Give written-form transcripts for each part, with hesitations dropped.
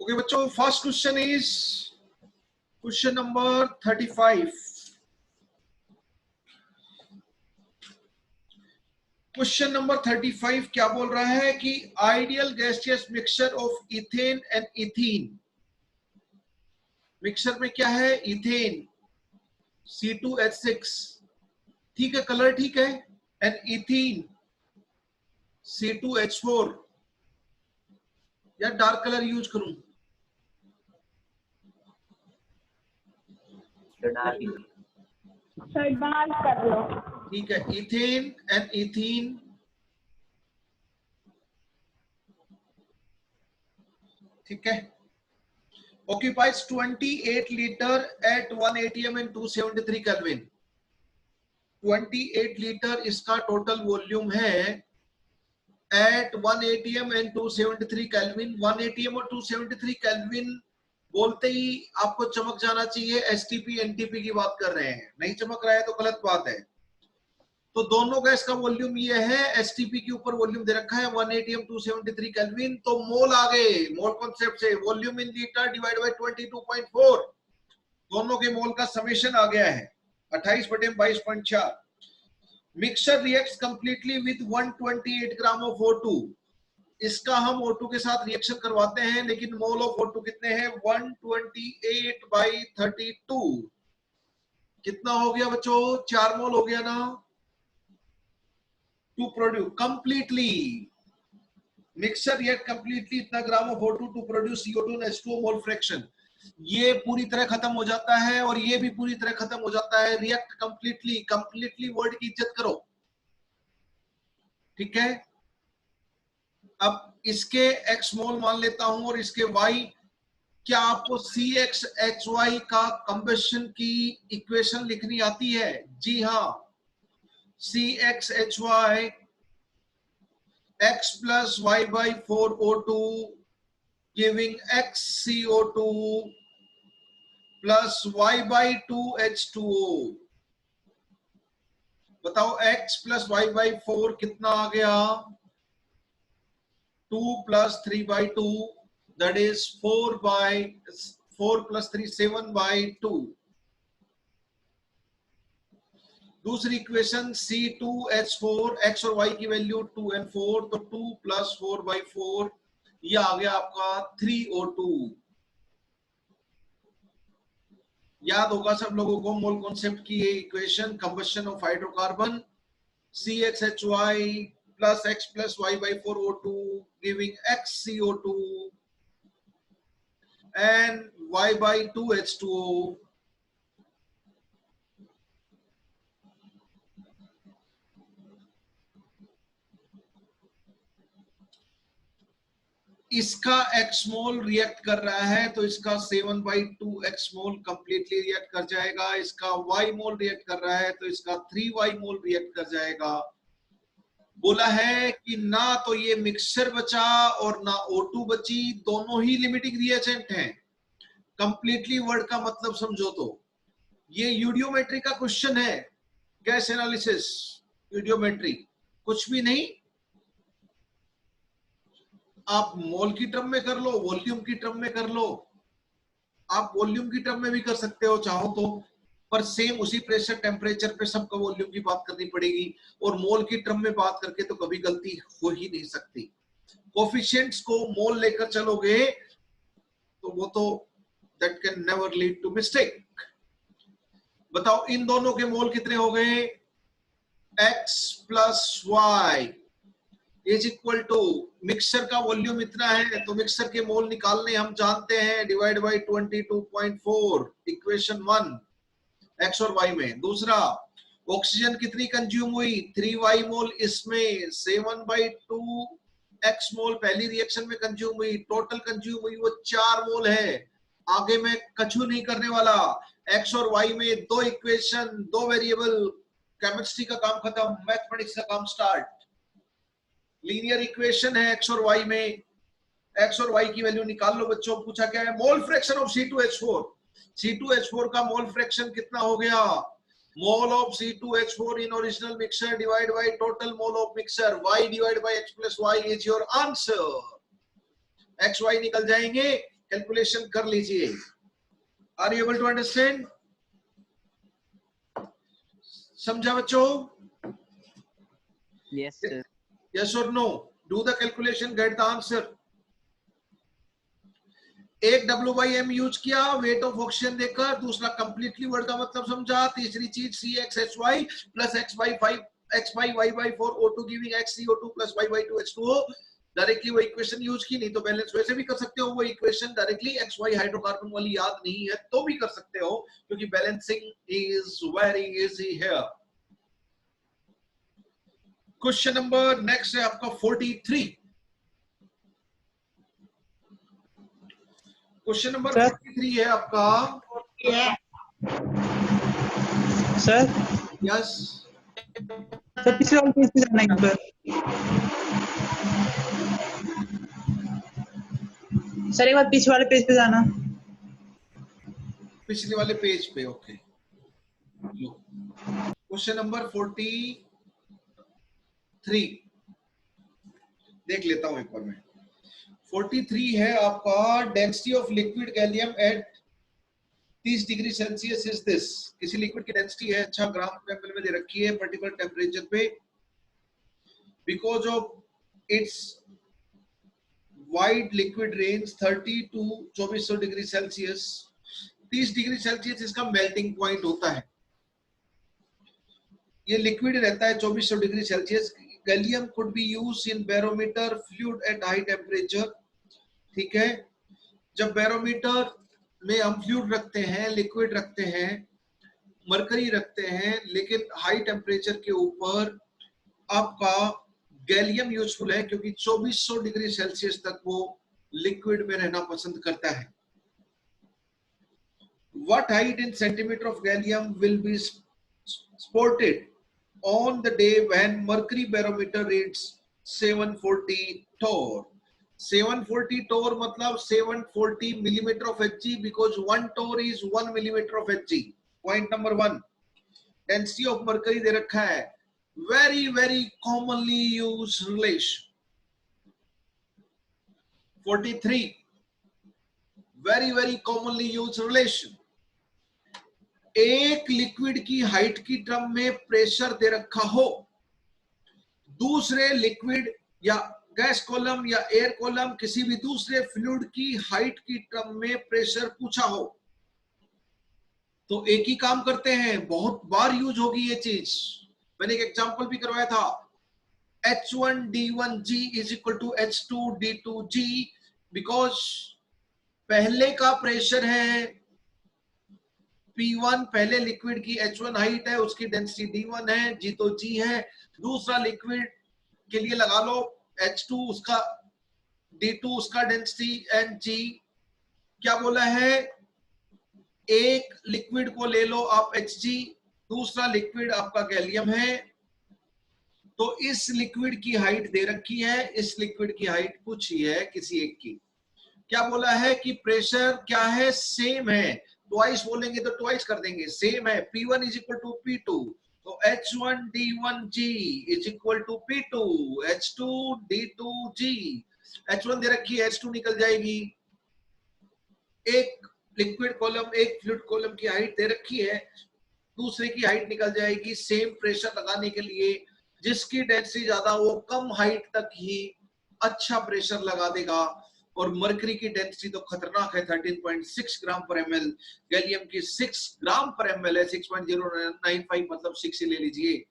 Okay बच्चों, first question is question number 35। Question number 35 क्या बोल रहा है कि ideal gaseous mixture of ethane and ethene. Mixture में क्या है? इथेन C2H6, ठीक है, कलर ठीक है, एंड इथीन C2H4। या डार्क कलर यूज करूं? सर डार्क कर लो। ठीक है, इथेन एंड इथीन, ठीक है, occupies 28 liter at 1 atm and 273 Kelvin। 28 litre इसका टोटल वॉल्यूम है eight 1 atm and 273 Kelvin। 1 atm और 273 Kelvin बोलते ही आपको चमक जाना चाहिए एसटीपी एनटीपी की बात कर रहे हैं, नहीं चमक रहा है तो गलत बात है। तो दोनों गैस का वॉल्यूम ये है, एसटीपी के ऊपर वॉल्यूम दे रखा है 1 atm 273 Kelvin। तो मोल आ गए, मोल कॉन्सेप्ट से volume in litre divide by 22.4, दोनों के मोल का समेशन आ गया है 28/22.4। Mixture reacts completely with 128 gram of O2। इसका हम O2 के साथ रिएक्शन करवाते हैं, लेकिन मोल ऑफ O2 कितने हैं? 128/32। कितना हो गया बच्चों? 4 मोल हो गया ना। To produce completely, mixture react completely इतना gram of O2 to produce CO2 and H2O mole fraction. ये पूरी तरह खत्म हो जाता है और ये भी पूरी तरह खत्म हो जाता है। रिएक्ट कंप्लीटली, कंप्लीटली वर्ड की इज्जत करो, ठीक है। अब इसके x मोल मान लेता हूं और इसके y। क्या आपको CXHY का कंबशन की इक्वेशन लिखनी आती है? जी हाँ, CXHY x plus y by 4 O2 giving x CO2 plus y by 2 H2O। बताओ x plus y by 4 कितना आ गया? 2 plus 3 by 2, that is 4 plus 3 7/2। दूसरी इक्वेशन C2H4, x और y की वैल्यू 2 और 4, तो 2 plus 4/4, ये आ गया आपका 3O2। याद होगा सब लोगों को मोल कॉन्सेप्ट की ये equation, combustion of hydrocarbon, CXHY plus x plus y by 4 O2 giving x CO2 and y by 2 H2O। इसका x मोल रिएक्ट कर रहा है तो इसका 7/2 x मोल कंप्लीटली रिएक्ट कर जाएगा। इसका y मोल रिएक्ट कर रहा है तो इसका 3y मोल रिएक्ट कर जाएगा। बोला है कि ना तो ये मिक्सचर बचा और ना O2 बची, दोनों ही लिमिटिंग रिएजेंट हैं। कंप्लीटली वर्ड का मतलब समझो तो ये यूडियोमेट्री का क्वेश्चन है, गैस एनालिसिस यूडियोमेट्री, कुछ भी नहीं। आप मोल की टर्म में कर लो, वॉल्यूम की टर्म में कर लो, आप वॉल्यूम की टर्म में भी कर सकते हो चाहो तो, पर सेम उसी प्रेशर टेम्परेचर पे सबका वॉल्यूम की बात करनी पड़ेगी। और मोल की टर्म में बात करके तो कभी गलती हो ही नहीं सकती। कोफिशिएंट्स को मोल लेकर चलोगे तो वो तो that can never lead to mistake. बताओ इन दोनों के मोल कितने हो गए? x plus y is equal to, mixture का वॉल्यूम इतना है तो मिक्सचर के मोल निकालने हम जानते हैं, डिवाइड बाय 22.4 इक्वेशन 1 x और y में। दूसरा, ऑक्सीजन कितनी कंज्यूम हुई? 3y मोल, इसमें 7/2 x मोल पहली रिएक्शन में कंज्यूम हुई, टोटल कंज्यूम हुई वो 4 मोल है। आगे मैं कछु नहीं करने वाला, x और y में 2 इक्वेशन, 2 वेरिएबल, केमिस्ट्री का काम खत्म, मैथमेटिक्स का काम स्टार्ट। लीनियर इक्वेशन है x और y में, x और y की वैल्यू निकाल लो बच्चों। पूछा क्या है? मोल फ्रैक्शन ऑफ C2H4। C2H4 का मोल फ्रैक्शन कितना हो गया? Mole of C2H4 in original mixture divided by total mole of mixture. Y divided by X plus Y is your answer. X Y निकल जाएंगे, कैलकुलेशन कर लीजिए. Are you able to understand? समझा बच्चों? Yes, sir. Yes or no? Do the calculation, get the answer. एक W/M use किया weight of oxygen देकर, दूसरा कंप्लीटली वर्ड का मतलब समझा, तीसरी चीज CXHY plus X/Y/4 O2 giving XCO2 plus Y/2 H2O. Directly वो इक्वेशन यूज की, नहीं तो बैलेंस वैसे भी कर सकते हो. वो इक्वेशन डायरेक्टली XY हाइड्रोकार्बन वाली याद नहीं है तो भी कर सकते हो, क्योंकि balancing is very easy here. Question number next है आपका 43. क्वेश्चन नंबर 43 है आपका. सर यस सर पिछले वाले पेज पे जाना एक बार. सर एक बार पीछे वाले पेज पे जाना. पिछले वाले पेज पे. ओके, क्वेश्चन नंबर 43 देख लेता हूं एक बार मैं. 43 है आपका. Density of liquid gallium at 30 degree Celsius is this. किसी लिक्विड की डेंसिटी है, अच्छा ग्राम पर एमएल में दे रखी है, पर्टिकुलर टेम्परेचर पे. Because of its wide liquid range 30 to 2400 degree Celsius. 30 degree Celsius इसका मेल्टिंग पॉइंट होता है. ये लिक्विड रहता है 2400 degree Celsius. Gallium could be used in barometer fluid at high temperature. ठीक है, जब बैरोमीटर में हम फ्लूइड रखते हैं, लिक्विड रखते हैं, मरकरी रखते हैं, लेकिन हाई टेम्परेचर के ऊपर आपका गैलियम यूजफुल है, क्योंकि 2400 डिग्री सेल्सियस तक वो लिक्विड में रहना पसंद करता है. What height in centimeter of gallium will be sported on the day when mercury barometer reads 740 torr? 740 torr मतलब 740 millimeter of Hg, because 1 torr is 1 millimeter of Hg. Point number 1. Density of mercury दे रखा है. Very very commonly used relation. 43. Very very commonly used relation. एक liquid की height की term में pressure दे रखा हो, दूसरे लिक्विड या गैस कॉलम या एयर कॉलम किसी भी दूसरे फ्लूइड की हाइट की टर्म में प्रेशर पूछा हो, तो एक ही काम करते हैं. बहुत बार यूज होगी ये चीज. मैंने एक एग्जांपल भी करवाया था. H1D1G is equal to H2D2G, because पहले का प्रेशर है P1, पहले लिक्विड की H1 हाइट है, उसकी डेंसिटी D1 है, G तो G है. दूसरा लिक्विड के लिए लगा लो H2, उसका D2, उसका डेंसिटी एंड G. क्या बोला है? एक लिक्विड को ले लो आप Hg, दूसरा लिक्विड आपका गैलियम है, तो इस लिक्विड की हाइट दे रखी है, इस लिक्विड की हाइट पूछी है किसी एक की. क्या बोला है कि प्रेशर क्या है? सेम है. ट्वाइस बोलेंगे तो ट्वाइस कर देंगे. सेम है. P1 is equal to P2, तो H1D1G is equal to P2 H2D2G. H1 दे रखी है, H2 निकल जाएगी. एक लिक्विड कॉलम, एक फ्लूइड कॉलम की हाइट दे रखी है, दूसरे की हाइट निकल जाएगी. सेम प्रेशर लगाने के लिए जिसकी डेंसिटी ज्यादा वो कम हाइट तक ही अच्छा प्रेशर लगा देगा. और मरकरी की डेंसिटी तो खतरनाक है, 13.6 ग्राम पर एमएल. गैलियम की 6 ग्राम पर एमएल है, 6.095, मतलब 6 ही ले लीजिए.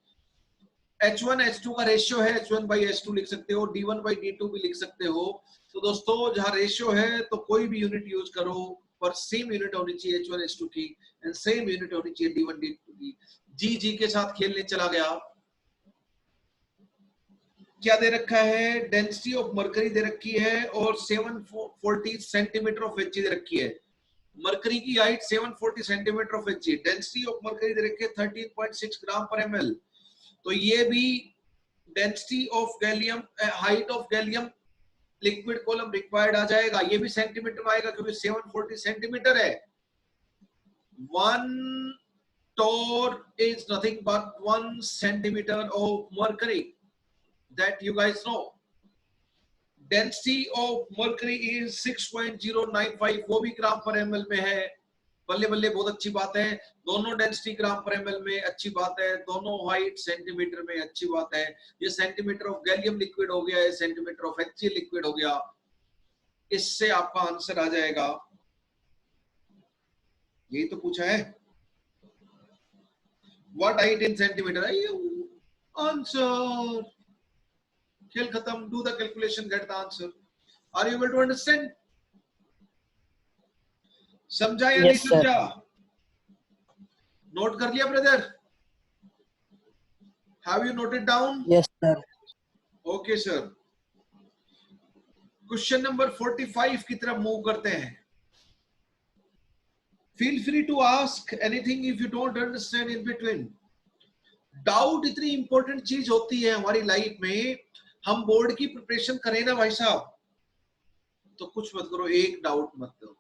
H1 H2 का रेशियो है, H1/H2 लिख सकते हो, D1/D2 भी लिख सकते हो. तो दोस्तों जहां रेशियो है तो कोई भी यूनिट यूज करो, पर सेम यूनिट होनी चाहिए H1 H2 की, एंड सेम यूनिट होनी चाहिए D1 D2 की. जी के साथ खेलने चला गया. क्या दे रखा है? डेंसिटी ऑफ मरकरी दे रखी है और 740 सेंटीमीटर ऑफ Hg दे रखी है. मरकरी की height 740 centimetre of Hg, density of mercury दे रखी है 13.6 ग्राम पर एमएल. तो ये भी density of gallium, height of gallium liquid column required आ जाएगा. ये भी सेंटीमीटर में आएगा क्योंकि 740 सेंटीमीटर है. 1 torr is nothing but 1 centimeter of mercury, that you guys know. Density of mercury is 6.095, वो भी ग्राम पर ml में है। बल्ले बल्ले, बहुत अच्छी बात है। दोनों डेंसिटी ग्राम पर ml में, अच्छी बात है। दोनों हाइट सेंटीमीटर में, अच्छी बात है। ये सेंटीमीटर ऑफ गैलियम लिक्विड हो गया, ये सेंटीमीटर ऑफ HCl लिक्विड हो गया। इससे आपका आंसर आ जाएगा, यही तो पूछा है, what height in centimetre. Answer, खेल खत्म। Do the calculation, get the answer. Are you able to understand? समझा या नहीं समझा? नोट कर लिया brother? Have you noted down? Yes sir. Okay sir. Question number 45 की तरफ मूव करते हैं। Feel free to ask anything if you don't understand in between. Doubt इतनी इंपॉर्टेंट चीज होती है हमारी लाइफ में। हम बोर्ड की प्रिपरेशन करें ना भाई साहब, तो कुछ मत करो, एक डाउट मत करो,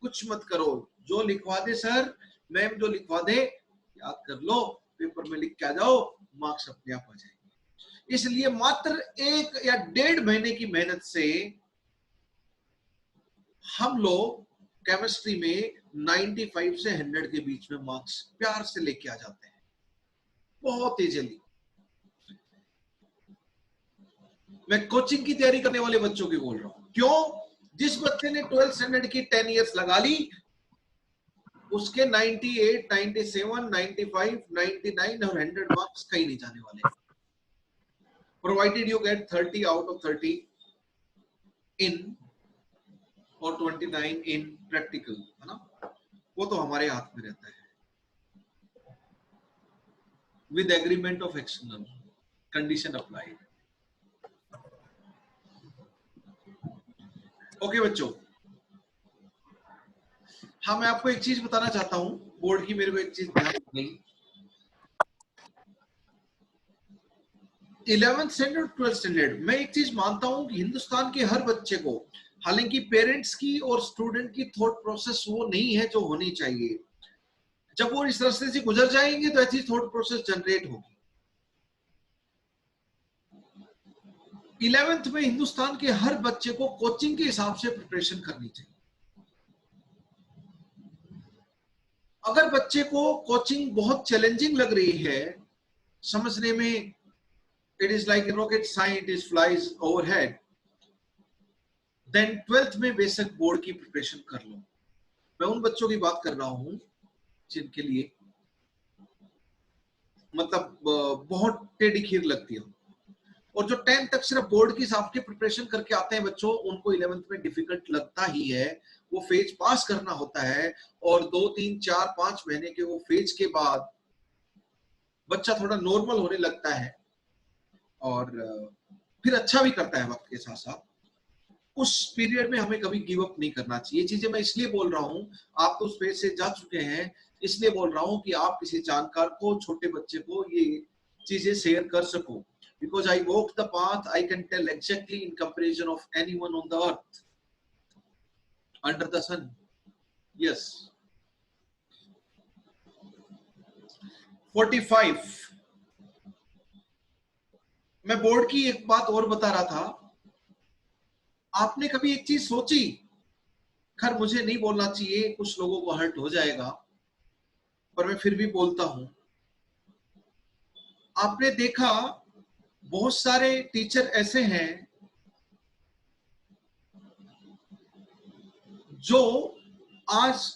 कुछ मत करो। जो लिखवा दे सर, मैम जो लिखवा दे, याद कर लो, पेपर में लिख के आ जाओ, मार्क्स अपने आप आ जाएंगे। इसलिए मात्र 1 या 1.5 महीने की मेहनत से हम लोग केमिस्ट्री में 95 से 100 के बीच में मार्क्स प्यार से लेके आ जाते हैं, बहुत इजीली। मैं कोचिंग की तैयारी करने वाले बच्चों की बोल रहा हूं। क्यों? जिस बच्चे ने 12th स्टैंडर्ड की 10 इयर्स लगा ली, उसके 98, 97, 95, 99 और 100 मार्क्स कहीं नहीं जाने वाले, provided you get 30 out of 30 इन और 29 इन प्रैक्टिकल, है ना? वो तो हमारे हाथ में रहता है। With agreement of external condition applied. Okay बच्चों, हाँ मैं आपको एक चीज बताना चाहता हूं, बोर्ड की मेरे को एक चीज ध्यान गई। 11th स्टैंडर्ड 12th स्टैंडर्ड, मैं एक चीज मानता हूं कि हिंदुस्तान के हर बच्चे को, हालांकि पेरेंट्स की और स्टूडेंट की थॉट प्रोसेस वो नहीं है जो होनी चाहिए। जब वो इस रास्ते से गुजर जाएंगे तो ऐसी थॉट प्रोसेस जनरेट होगी। 11th में हिंदुस्तान के हर बच्चे को कोचिंग के हिसाब से प्रिपरेशन करनी चाहिए। अगर बच्चे को कोचिंग बहुत चैलेंजिंग लग रही है समझने में, it is like rocket science flies overhead, then 12th में बेसिक बोर्ड की प्रिपरेशन कर लो। मैं उन बच्चों की बात कर रहा हूं जिनके लिए मतलब बहुत टेढ़ी खीर लगती है, और जो 10th तक सिर्फ बोर्ड के हिसाब से प्रिपरेशन करके आते हैं बच्चों, उनको 11th में डिफिकल्ट लगता ही है। वो फेज पास करना होता है, और 2, 3, 4, 5 महीने के वो फेज के बाद बच्चा थोड़ा नॉर्मल होने लगता है, और फिर अच्छा भी करता है वक्त के साथ साथ। उस पीरियड में हमें कभी गिव अप नहीं करना चाहिए। ये चीजें मैं इसलिए बोल रहा हूँ, आप तो उस फेज से जा चुके हैं, इसलिए बोल रहा हूँ कि आप किसी जानकार को, छोटे बच्चे को ये चीजें शेयर कर सको। Because I walked the path, I can tell exactly in comparison of anyone on the earth, under the sun. Yes. 45. मैं बोर्ड की एक बात और बता रहा था। आपने कभी एक चीज सोची, खैर मुझे नहीं बोलना चाहिए, कुछ लोगों को हर्ट हो जाएगा, पर मैं फिर भी बोलता हूं। आपने देखा बहुत सारे टीचर ऐसे हैं जो आज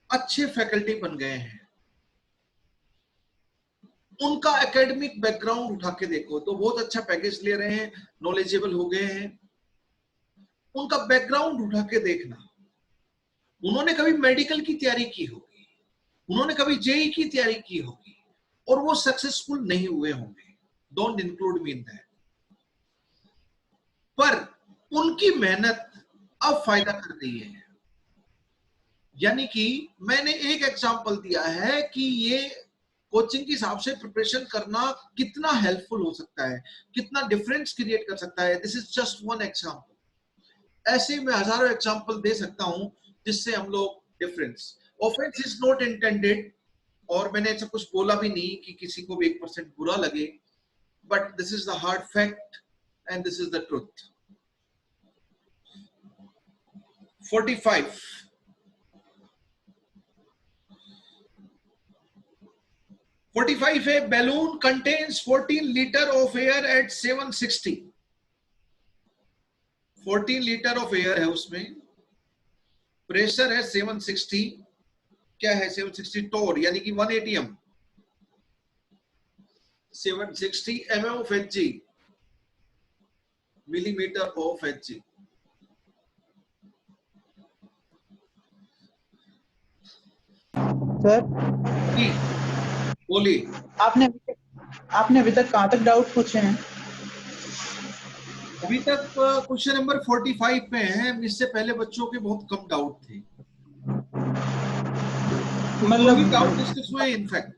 अच्छे फैकल्टी बन गए हैं। उनका एकेडमिक बैकग्राउंड उठा के देखो तो बहुत अच्छा पैकेज ले रहे हैं, नॉलेजेबल हो गए हैं। उनका बैकग्राउंड उठा के देखना, उन्होंने कभी मेडिकल की तैयारी की होगी, उन्होंने कभी जेई की तैयारी की होगी, और वो सक्सेसफुल नहीं हुए होंगे। Don't include me in that. पर उनकी मेहनत अब फायदा कर रही है। यानी कि मैंने एक एग्जांपल दिया है कि ये कोचिंग के हिसाब से प्रिपरेशन करना कितना हेल्पफुल हो सकता है, कितना डिफरेंस क्रिएट कर सकता है। This is just one example. ऐसे मैं हजारों एग्जांपल दे सकता हूं जिससे हम लोग difference. Offence is not intended और मैंने ऐसा कुछ बोला भी नहीं कि किसी को भी 1% बुरा लगे, but this is the hard fact and this is the truth. 45 45 है, balloon contains 14 litre of air at 760। 14 litre of air है उसमें, प्रेशर है 760। क्या है 760? टोर, यानी कि 180 m. 760 mm of Hg, millimeter of Hg। Sir ji बोलिए। आपने अभी तक कहाँ तक डाउट पूछे हैं? अभी तक क्वेश्चन नंबर 45 पे हैं। इससे पहले बच्चों के बहुत कम डाउट थे, दो ही डाउट डिस्कस हुए इनफैक्ट।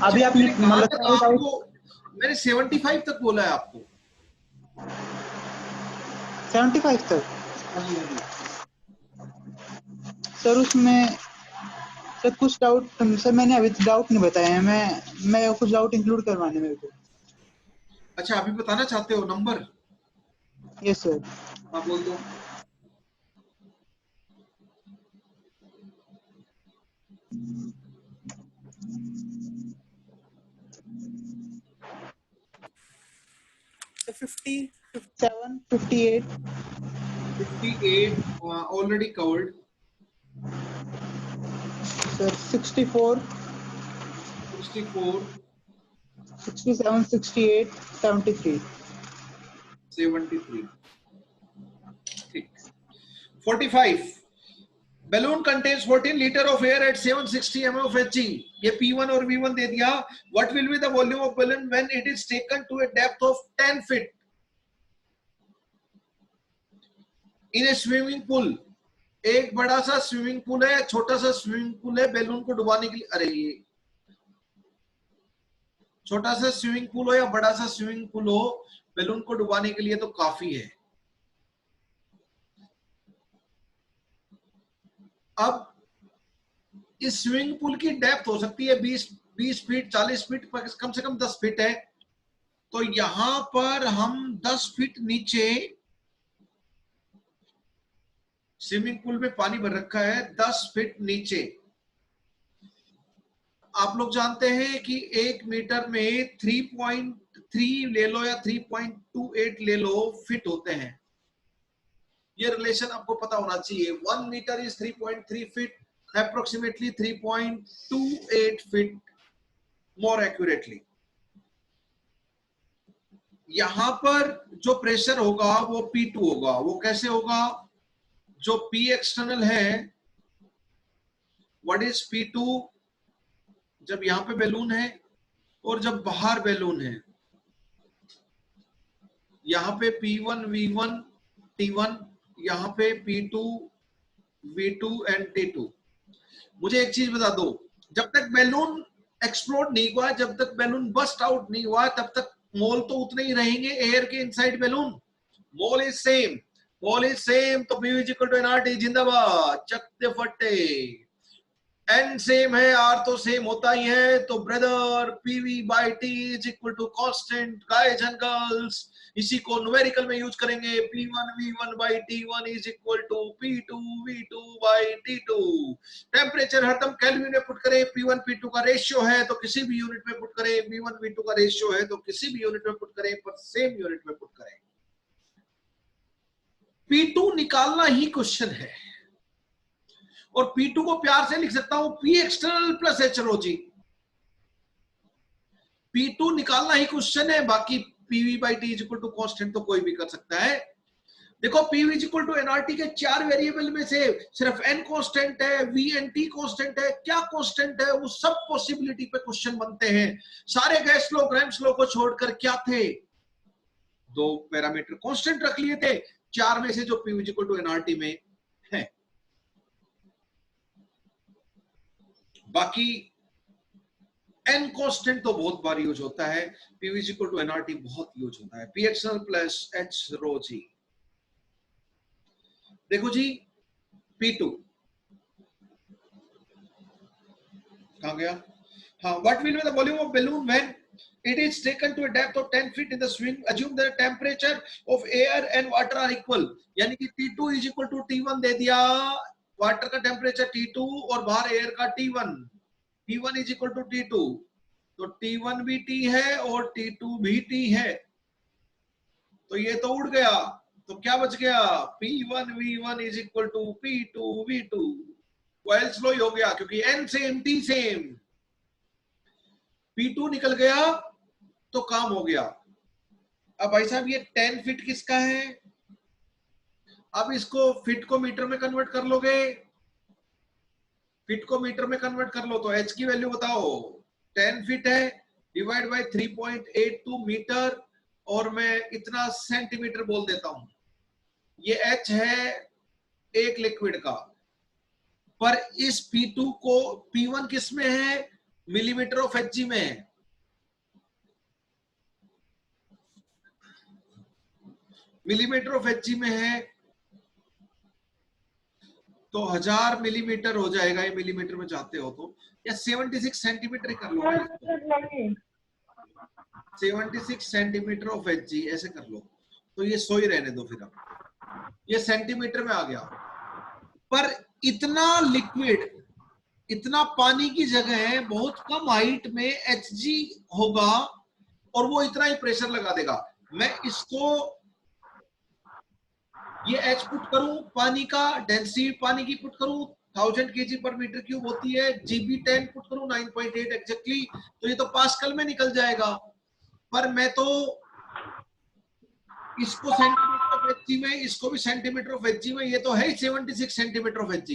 अभी आपने मैंने कहां तक सारे डाउट, आपको, मैंने 75 तक बोला है आपको। 75 तक? हाँ जी हाँ जी। सर उसमें सर कुछ डाउट, सर मैंने अभी डाउट नहीं बताए हैं, मैं कुछ डाउट इंक्लूड करवाने मेरे को। अच्छा अभी बताना चाहते हो नंबर? Yes sir. हाँ बोल दो। So 50, 57, 58, 58 already covered. सर 64, 64, 67, 68, 73। 73 ठीक। 45 balloon contains 14 litre of air at 760 mm of Hg। ये P1 और V1 दे दिया। What will be the volume of balloon when it is taken to a depth of 10 feet in a swimming pool. एक बड़ा सा swimming pool है, छोटा सा स्विमिंग पूल है, बैलून को डुबाने के लिए। अरे ये छोटा सा स्विमिंग पूल हो या बड़ा सा स्विमिंग पूल हो, बैलून को डुबाने के लिए तो काफी है। अब इस स्विमिंग पूल की डेप्थ हो सकती है 20 फीट, 40 फीट, कम से कम 10 फीट है। तो यहां पर हम 10 फीट नीचे, स्विमिंग पूल में पानी भर रखा है 10 फीट नीचे। आप लोग जानते हैं कि 1 मीटर में 3.3 ले लो या 3.28 ले लो फिट होते हैं। ये रिलेशन आपको पता होना चाहिए। 1 metre is 3.3 feet, approximately 3.28 feet more accurately. यहां पर जो प्रेशर होगा वो P2 होगा। वो कैसे होगा? जो P एक्सटर्नल है, व्हाट इज P2? जब यहां पे बैलून है और जब बाहर बैलून है, यहां पे P1 V1 T1, यहां पे P2 V2 एंड T2। मुझे एक चीज बता दो, जब तक बैलून एक्सप्लोड नहीं हुआ, जब तक बैलून बस्ट आउट नहीं हुआ, तब तक मोल तो उतने ही रहेंगे एयर के inside balloon. Mole is same, mole is same, तो P is equal to NRT जिंदाबाद, चकते फट्टे। एन सेम है, आर तो सेम होता ही है, तो brother PV by T is equal to constant. Guys and girls, इसी को न्यूमेरिकल में यूज करेंगे। P1 V1 by T1 is equal to P2 V2 by T2। Temperature हरदम केल्विन में पुट करें। P1 P2 का रेशियो है तो किसी भी यूनिट में पुट करें, V1 V2 का रेशियो है तो किसी भी यूनिट में पुट करें, पर सेम यूनिट में पुट करें। P2 निकालना ही क्वेश्चन है, और P2 को प्यार से लिख सकता हूं P external plus H rho g. P2 निकालना ही क्वेश्चन है, बाकी PV by T is equal to constant तो कोई भी कर सकता है। देखो PV is equal to NRT के 4 वेरिएबल में से सिर्फ N कांस्टेंट है, V एंड T कांस्टेंट है। क्या कांस्टेंट है? वो सब पॉसिबिलिटी पे क्वेश्चन बनते हैं। सारे गैस लो, ग्राम्स लो को छोड़कर क्या थे? 2 पैरामीटर कांस्टेंट रख लिए थे, 4 में से जो PV is equal to NRT में है। बाकी एन कांस्टेंट तो बहुत बार यूज होता है, P is equal to NRT बहुत यूज होता है। P external plus H rho g. देखो जी, P2 कहाँ गया? हाँ, what will be the volume of balloon when it is taken to a depth of 10 feet in the swing? Assume the temperature of air and water are equal. यानी कि T2 is equal to T1 दे दिया, water का temperature T2 और बाहर air का T1. T1 is equal to T2, तो T1 भी T है और T2 भी T है, तो ये तो उड़ गया, तो क्या बच गया? P1 V1 is equal to P2 V2. Coil slow हो गया क्योंकि N same T same, P2 निकल गया तो काम हो गया। अब भाई साहब ये 10 फीट किसका है? अब इसको फीट को मीटर में कन्वर्ट कर लोगे, फीट को मीटर में कन्वर्ट कर लो तो h की वैल्यू बताओ। 10 फीट है डिवाइड बाय 3.82 मीटर, और मैं इतना सेंटीमीटर बोल देता हूं। ये h है एक लिक्विड का, पर इस P2 को P1 किस में है? मिलीमीटर ऑफ Hg में है। मिलीमीटर ऑफ Hg में है तो 1000 मिलीमीटर हो जाएगा, ये मिलीमीटर में चाहते हो तो, या 76 सेंटीमीटर ही कर लो, 76 सेंटीमीटर ऑफ Hg ऐसे कर लो, तो ये 100 ही रहने दो फिर। अब ये सेंटीमीटर में आ गया, पर इतना लिक्विड, इतना पानी की जगह है, बहुत कम हाइट में Hg होगा और वो इतना ही प्रेशर लगा देगा। मैं इसको ये H पुट करूं, पानी का डेंसिटी पानी की पुट करूं 1000 kg पर मीटर क्यूब होती है, GB10 पुट करूं 9.8 एग्जैक्टली, तो ये तो पास्कल में निकल जाएगा। पर मैं तो इसको सेंटीमीटर ऑफ Hg में, इसको भी सेंटीमीटर ऑफ Hg में, ये तो है 76 सेंटीमीटर ऑफ Hg,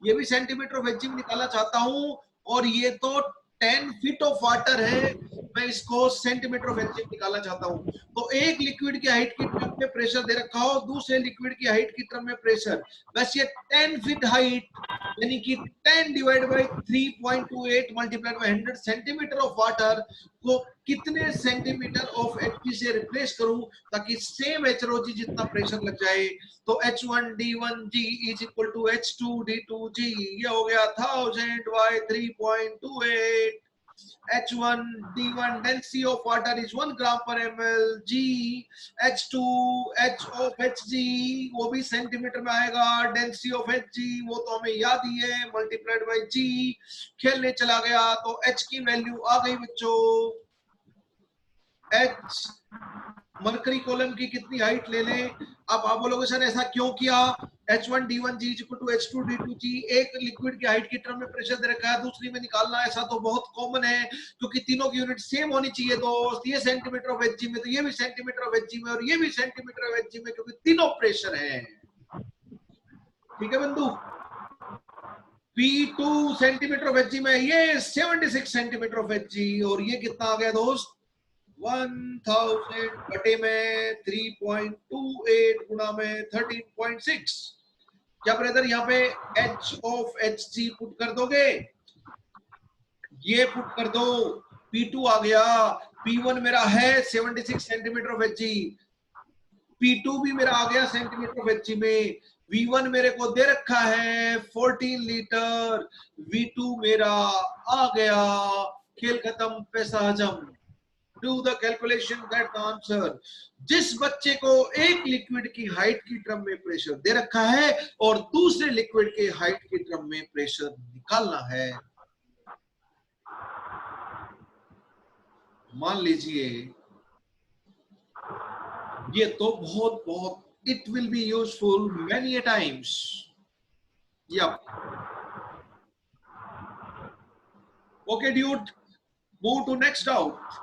ये भी सेंटीमीटर ऑफ Hg में निकालना चाहता हूं, और ये तो 10 फीट ऑफ वाटर है, मैं इसको सेंटीमीटर ऑफ Hg निकालना चाहता हूं। तो एक लिक्विड की हाइट की टर्म में प्रेशर दे रखा हो, दूसरे लिक्विड की हाइट की टर्म में प्रेशर, बस ये 10 फीट हाइट यानी कि 10 divide by 3.28 multiplied by 100 centimetre of water को कितने सेंटीमीटर ऑफ Hg से रिप्लेस करूं ताकि सेम HROG जितना प्रेशर लग जाए। तो H1D1G is equal to H2D2G, ये हो गया 1000 bye 3.28। H1D1 density of water is 1 gram per ml, G H2 H of Hg वो भी सेंटीमीटर में आएगा, डेंसिटी ऑफ Hg वो तो हमें याद ही है, मल्टीप्लाइड बाय G, खेलने चला गया तो H की वैल्यू आ गई बच्चों। H मरकरी कॉलम की कितनी हाइट ले लें? अब आप बोलोगे सर ऐसा क्यों किया? H1D1G इक्वल टू H2D2G, एक लिक्विड की हाइट की टर्म में प्रेशर दे रखा है, दूसरी में निकालना, ऐसा तो बहुत कॉमन है क्योंकि तीनों की यूनिट सेम होनी चाहिए दोस्त। ये सेंटीमीटर ऑफ Hg में तो ये भी सेंटीमीटर ऑफ Hg में और ये भी सेंटीमीटर ऑफ Hg में, क्योंकि तीनों प्रेशर है। ठीक है बंधु? P2 सेंटीमीटर ऑफ Hg में, ये 76 सेंटीमीटर ऑफ Hg, और ये कितना आ गया दोस्त? 1000 बटे में 3.28 गुणा में 13.6। क्या ब्रदर यहाँ पे H ऑफ Hg पुट कर दोगे? ये पुट कर दो, P2 आ गया, P1 मेरा है 76 सेंटीमीटर ऑफ Hg, P2 भी मेरा आ गया सेंटीमीटर ऑफ Hg में, V1 मेरे को दे रखा है 14 लीटर, V2 मेरा आ गया, खेल खत्म, पैसा हजम। Do the calculation, get the answer। जिस बच्चे को एक लिक्विड की हाइट की टर्म में प्रेशर दे रखा है और दूसरे लिक्विड के हाइट की टर्म में प्रेशर निकालना है, मान लीजिए ये तो बहुत बहुत it will be useful many a times। Yep। Okay dude, move to next doubt।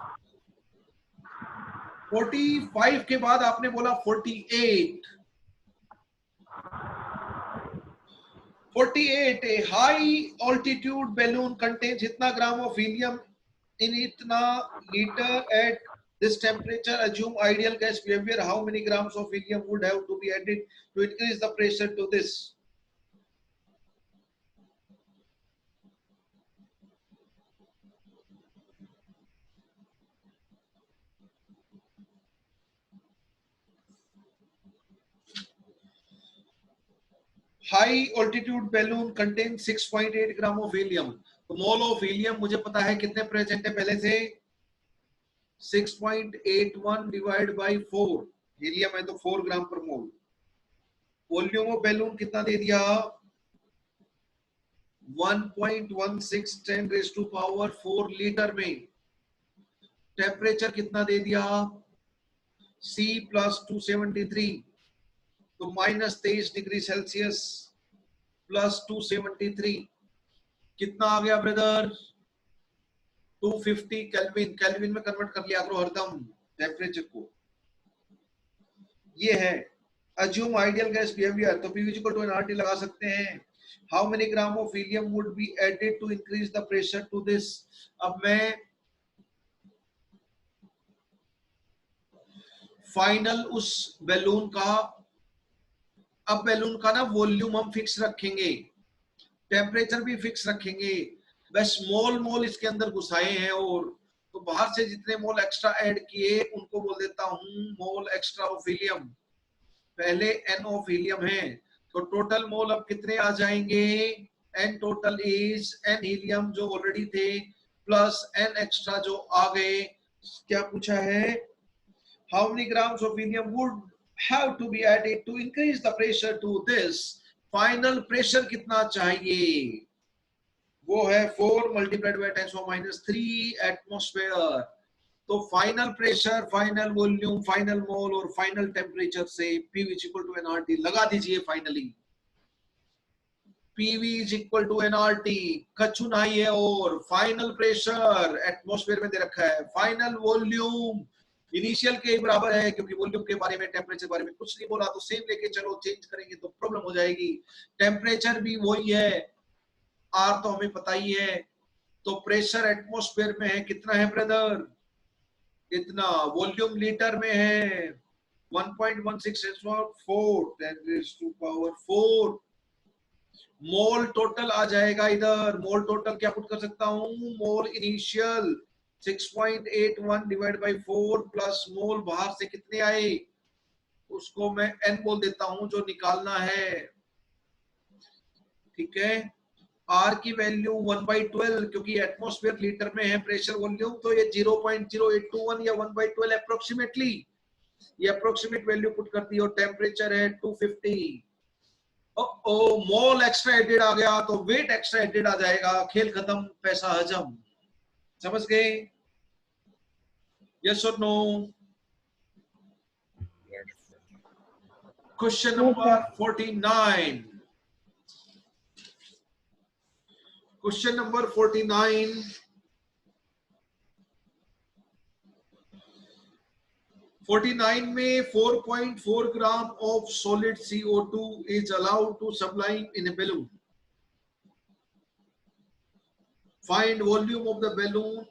45 के बाद आपने बोला 48। 48, a high altitude balloon contains इतना ग्राम ऑफ हीलियम in इतना litre at this temperature, assume ideal gas behavior, how many grams of helium would have to be added to increase the pressure to this? High altitude balloon contains 6.8 gram of helium। तो mole of helium मुझे पता है कितने present है पहले से, 6.81 divide by 4, helium है तो 4 ग्राम पर मोल। वॉल्यूम ऑफ बैलून कितना दे दिया, 1.16 10 रेज टू पावर 4 लीटर में। टेम्परेचर कितना दे दिया, C प्लस 273, तो -23 डिग्री सेल्सियस प्लस 273 कितना आ गया ब्रदर, 250 केल्विन। केल्विन में कन्वर्ट कर लिया करो हरदम टेम्परेचर को। ये है अज्यूम आइडियल गैस बिहेवियर, तो P इक्वल टू nRT लगा सकते हैं। How many gram of helium would be added to increase the pressure to this. अब मैं फाइनल उस बैलून का, अब बैलून का ना वॉल्यूम हम फिक्स रखेंगे, टेम्परेचर भी फिक्स रखेंगे, बस मोल मोल इसके अंदर घुसाए हैं, और तो बाहर से जितने मोल एक्स्ट्रा ऐड किए उनको बोल देता हूं मोल एक्स्ट्रा ऑफ हीलियम। पहले एन ऑफ हीलियम है, तो टोटल मोल अब कितने आ जाएंगे, N total is N helium जो ऑलरेडी थे प्लस एन एक्स्ट्रा जो आ गए। क्या पूछा है, how many grams of helium would have to be added to increase the pressure to this. Final pressure कितना चाहिए, वो है 4 मल्टीप्लाइड बाय 10⁻³ एटमॉस्फेयर। तो final pressure, final volume, final मोल और फाइनल टेम्परेचर से P इक्वल टू nRT लगा दीजिए finally. PV equal to nRT कछु नहीं है, और फाइनल प्रेशर एटमॉस्फेयर में दे रखा है, फाइनल वॉल्यूम इनिशियल के बराबर है, क्योंकि वॉल्यूम के बारे में, टेम्परेचर के बारे में कुछ नहीं बोला, तो सेम लेके चलो, चेंज करेंगे तो प्रॉब्लम हो जाएगी। टेम्परेचर भी वही है, R तो हमें पता ही है, तो प्रेशर एटमॉस्फेयर में है कितना है ब्रदर, इतना, वॉल्यूम लीटर में है 1.16 10⁻⁴ मोल टोटल आ जाएगा इधर। मोल टोटल क्या पुट कर सकता हूं, मोल इनिशियल 6.81 डिवाइड बाई 4 प्लस मोल बाहर से कितने आए उसको मैं n बोल देता हूं जो निकालना है, ठीक है। R की वैल्यू 1/12, क्योंकि एटमॉस्फेयर लीटर में है प्रेशर वॉल्यूम, तो ये 0.0821 या 1/12 अप्रोक्सीमेटली, ये अप्रोक्सीमेट वैल्यू पुट करती है, और टेम्परेचर है 250। ओ मोल एक्स्ट्रा एडेड आ गया तो वेट एक्स्ट्रा एडेड आ जाएगा, खेल खत्म, पैसा हजम। समझ गए, यस और no. Question number 49, question number 49, में 4.4 ग्राम of solid CO2 is allowed to sublime in a balloon. Find volume of the balloon.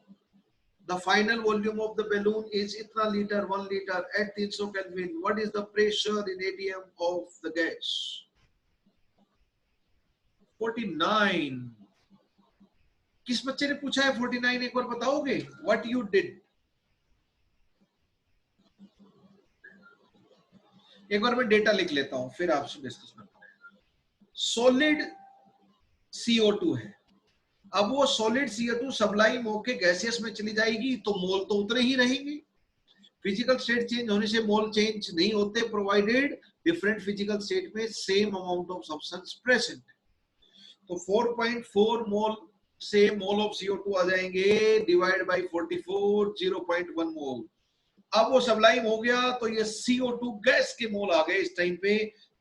The final volume of the balloon is itna liter, 1 liter at 300 Kelvin. What is the pressure in ATM of the gas? 49, किस बच्चे ने पूछा है 49, एक बार बताओगे what you did? एक बार मैं data लिख लेता हूं फिर आपसे डिस्कस करता हूं। सॉलिड CO2 है, अब वो सॉलिड CO2 सबलाइम होके गैसियस में चली जाएगी तो मोल तो उतने ही रहेंगे। फिजिकल स्टेट चेंज होने से मोल चेंज नहीं होते, प्रोवाइडेड डिफरेंट फिजिकल स्टेट में same amount of substance present. तो 4.4 मोल से मोल ऑफ CO2 आ जाएंगे डिवाइड बाय 44, 0.1 मोल। अब वो सबलाइम हो गया तो ये CO2 गैस के मोल आ गए इस टाइम पे।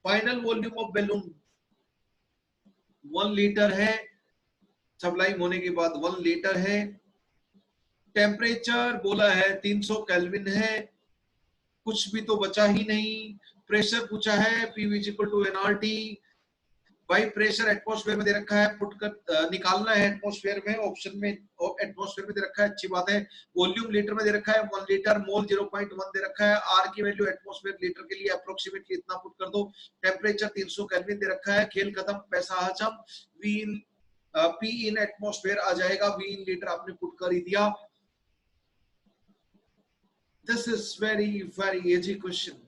Final volume of balloon 1 litre है, सबलाइम होने के बाद 1 लीटर है। टेम्परेचर बोला है 300 केल्विन है, कुछ भी तो बचा ही नहीं। प्रेशर पूछा है P इक्वल टू nRT, भाई प्रेशर एटमॉस्फेयर में दे रखा है, पुट कर निकालना है एटमॉस्फेयर में, ऑप्शन में एटमॉस्फेयर में दे रखा है, अच्छी बात है। वॉल्यूम लीटर में दे रखा है 1 लीटर, मोल 0.1 दे रखा है। आर की वैल्यू एटमॉस्फेयर लीटर के लिए अप्रोक्सीमेटली इतना पुट कर दो। टेम्परेचर 300 केल्विन दे रखा है, खेल खत्म, पैसा हजम। वी P इन एटमॉस्फेयर आ जाएगा, V इन लीटर आपने पुट कर ही दिया। This is very very easy question.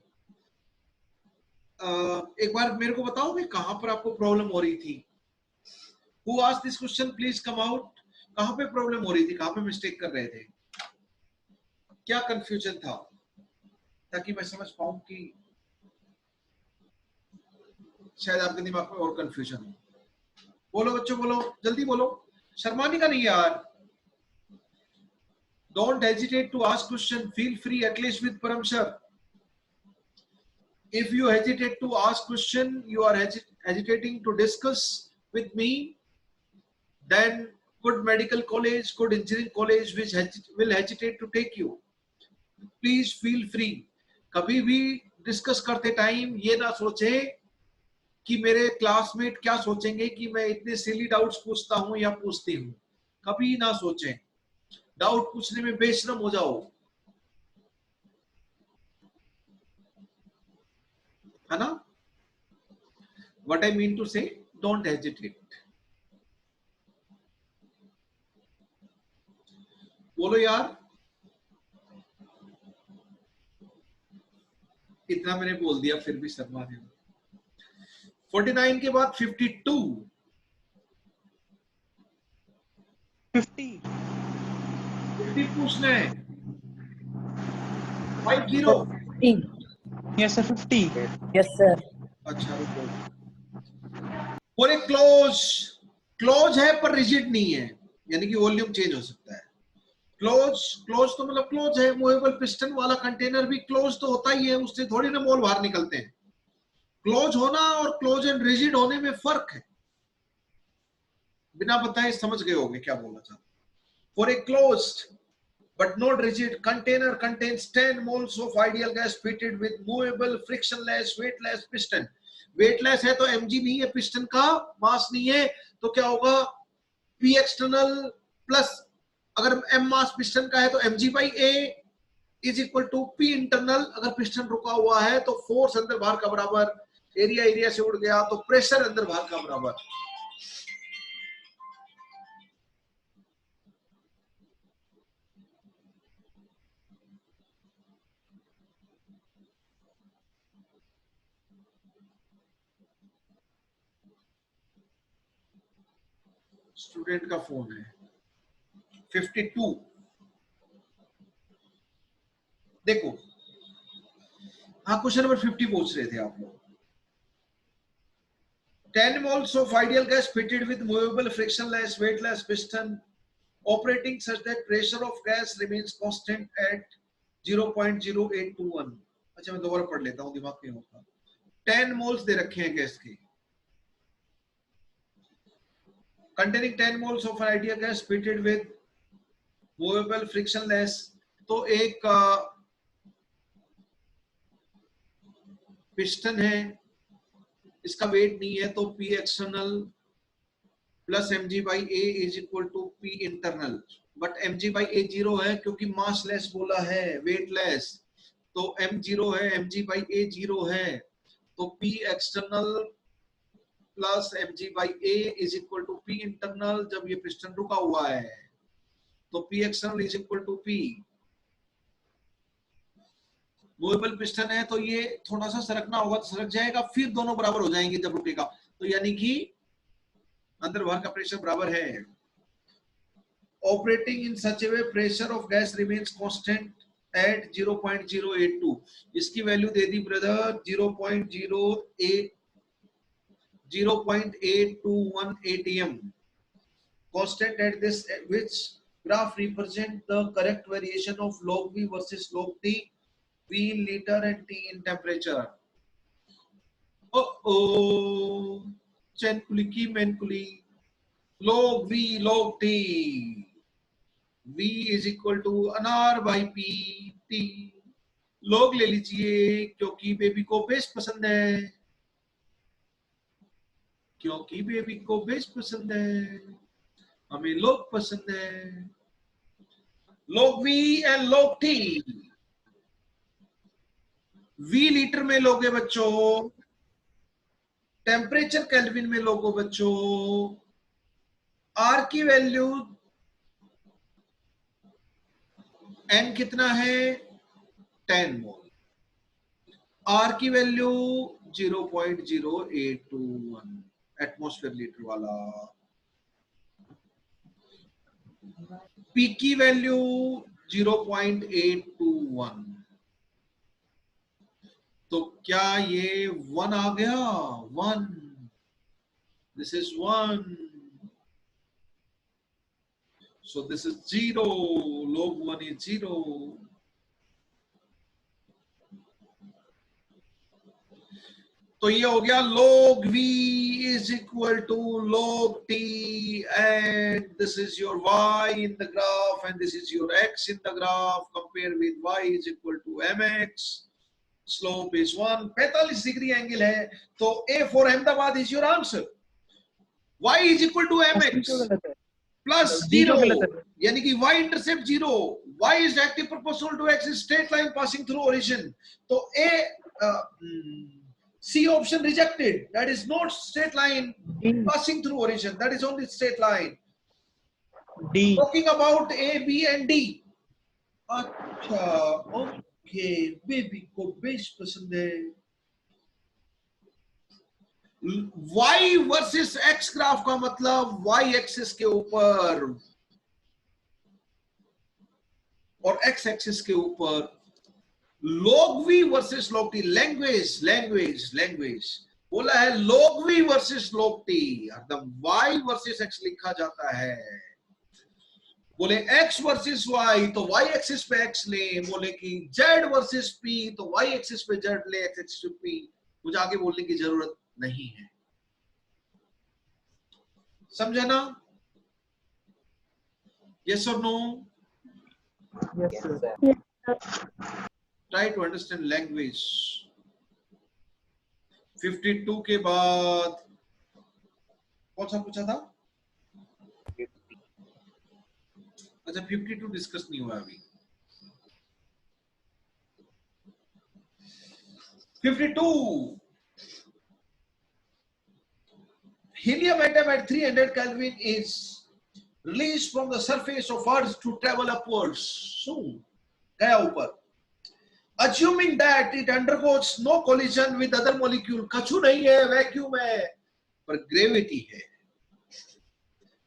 एक बार मेरे को बताओगे कहां पर आपको प्रॉब्लम हो रही थी? Who asked this question? Please come out. कहां पे प्रॉब्लम हो रही थी, कहां पे मिस्टेक कर रहे थे, क्या कंफ्यूजन था, ताकि मैं समझ पाऊं कि शायद आपके दिमाग में और कंफ्यूजन हो। बोलो बच्चों, बोलो जल्दी बोलो, शर्माने का नहीं यार। Don't hesitate to ask question, feel free at least with Param sir. If you hesitate to ask question, you are hesitating to discuss with me, then good medical college, good engineering college which will hesitate to take you. Please feel free. कभी भी discuss करते time ये ना सोचे कि मेरे classmate क्या सोचेंगे कि मैं इतने सिली डाउट्स पूछता हूं या पूछती हूं, कभी ना सोचें। डाउट पूछने में बेशरम हो जाओ, है ना। What I mean to say, don't hesitate. बोलो यार, इतना मैंने बोल दिया फिर भी शर्मा रहे हो। 49 के बाद 52, 50 पूछना है। 50। Yes sir 50। Yes sir. अच्छा रुको, बोले क्लोज, क्लोज है पर रिजिड नहीं है, यानी कि वॉल्यूम चेंज हो सकता है। क्लोज, क्लोज तो मतलब क्लोज है। मूवेबल पिस्टन वाला कंटेनर भी क्लोज तो होता ही है, उससे थोड़ी ना मोल बाहर निकलते हैं। क्लोज होना और क्लोज एंड रिजिड होने में फर्क है। बिना बताए समझ गए होंगे क्या बोलना चाहता। For a closed but not rigid container contains 10 moles of ideal gas fitted with movable frictionless weightless piston। weightless है तो mg नहीं है, पिस्टन का मास नहीं है, तो क्या होगा, p external प्लस, अगर m मास पिस्टन का है तो mg by a is equal to p internal. अगर पिस्टन रुका हुआ है तो फोर्स अंदर बाहर का बराबर, एरिया एरिया से उड़ गया तो प्रेशर अंदर बाहर का बराबर। स्टूडेंट का फोन है। 52 देखो, हाँ क्वेश्चन नंबर 50 पूछ रहे थे आप लोग। 10 moles of ideal gas fitted with movable frictionless weightless piston operating such that pressure of gas remains constant at 0.0821। अच्छा मैं दोबारा पढ़ लेता हूँ, दिमाग में होता। 10 moles दे रखे हैं गैस के, containing 10 moles of ideal gas fitted with movable frictionless। तो एक पिस्टन है, इसका वेट नहीं है, तो P external plus mg by a is equal to P internal. But mg by a 0 है क्योंकि मास लेस बोला है, वेट लेस, तो m 0 है, mg बाई a 0 है, तो P external plus mg by a is equal to P internal. जब ये पिस्टन रुका हुआ है तो P external is equal to P। Movable piston है तो ये थोड़ा सा सरकना होगा तो सरक जाएगा, फिर दोनों बराबर हो जाएंगे जब रुकेगा, तो यानी कि अंदर बाहर का प्रेशर बराबर है। Operating in such A way pressure of gas remains constant eight 0.082। इसकी value they the brother 0.821 atm। Constant at this which graph represent the correct variation of log V versus log T, V in liter and T in temperature। चैनकुली की मैनकुली, log V log T, V is equal to अनार by P T. log ले लीजिए क्योंकि baby को base पसंद है, क्योंकि baby को बेस पसंद है, हमें log पसंद है। log V and log T, V litre में लोगे बच्चों, टेम्परेचर केल्विन में लोगो बच्चों, R की वैल्यू N कितना है 10 मोल, R की वैल्यू 0.0821 एटमॉस्फेयर लीटर वाला। पी की वैल्यू 0.821, तो क्या ये 1 आ गया? 1, this is 1, so this is 0, log 1 is 0. तो ये हो गया log v is equal to log t, and this is your y in the graph and this is your x in the graph. Compare with y is equal to mx, slope is 1, 45 degree angle है, तो a for Ahmedabad is your answer. y is equal to mx plus D क्यों 0, गलत है? यानी कि y intercept 0, y is directly proportional to x, is straight line passing through origin. तो a C option rejected, that is not straight line passing through origin, that is only straight line. D Talking about A, B and D. अच्छा, okay, baby को base पसंद है. y versus x graph का मतलब y axis के ऊपर और x axis के ऊपर log v versus log t. Language बोला है log v versus log t, अर्थात y वर्सेस x लिखा जाता है. बोले x वर्सेस y तो y एक्सिस पे x ले, बोले कि z वर्सेस p तो y एक्सिस पे z ले, x एक्सिस पे p. मुझे आगे बोलने की जरूरत नहीं है. समझा ना? yes or no? Try to understand language. 52 के बाद कौन सा पूछा था? अच्छा, 52 डिस्कस नहीं हुआ अभी. 52. Helium atom at 300 Kelvin is released from the surface of Earth to travel upwards. So, गया ऊपर. Assuming that it undergoes no collision with other molecule, कछु नहीं है, वैक्यूम है, पर ग्रेविटी है.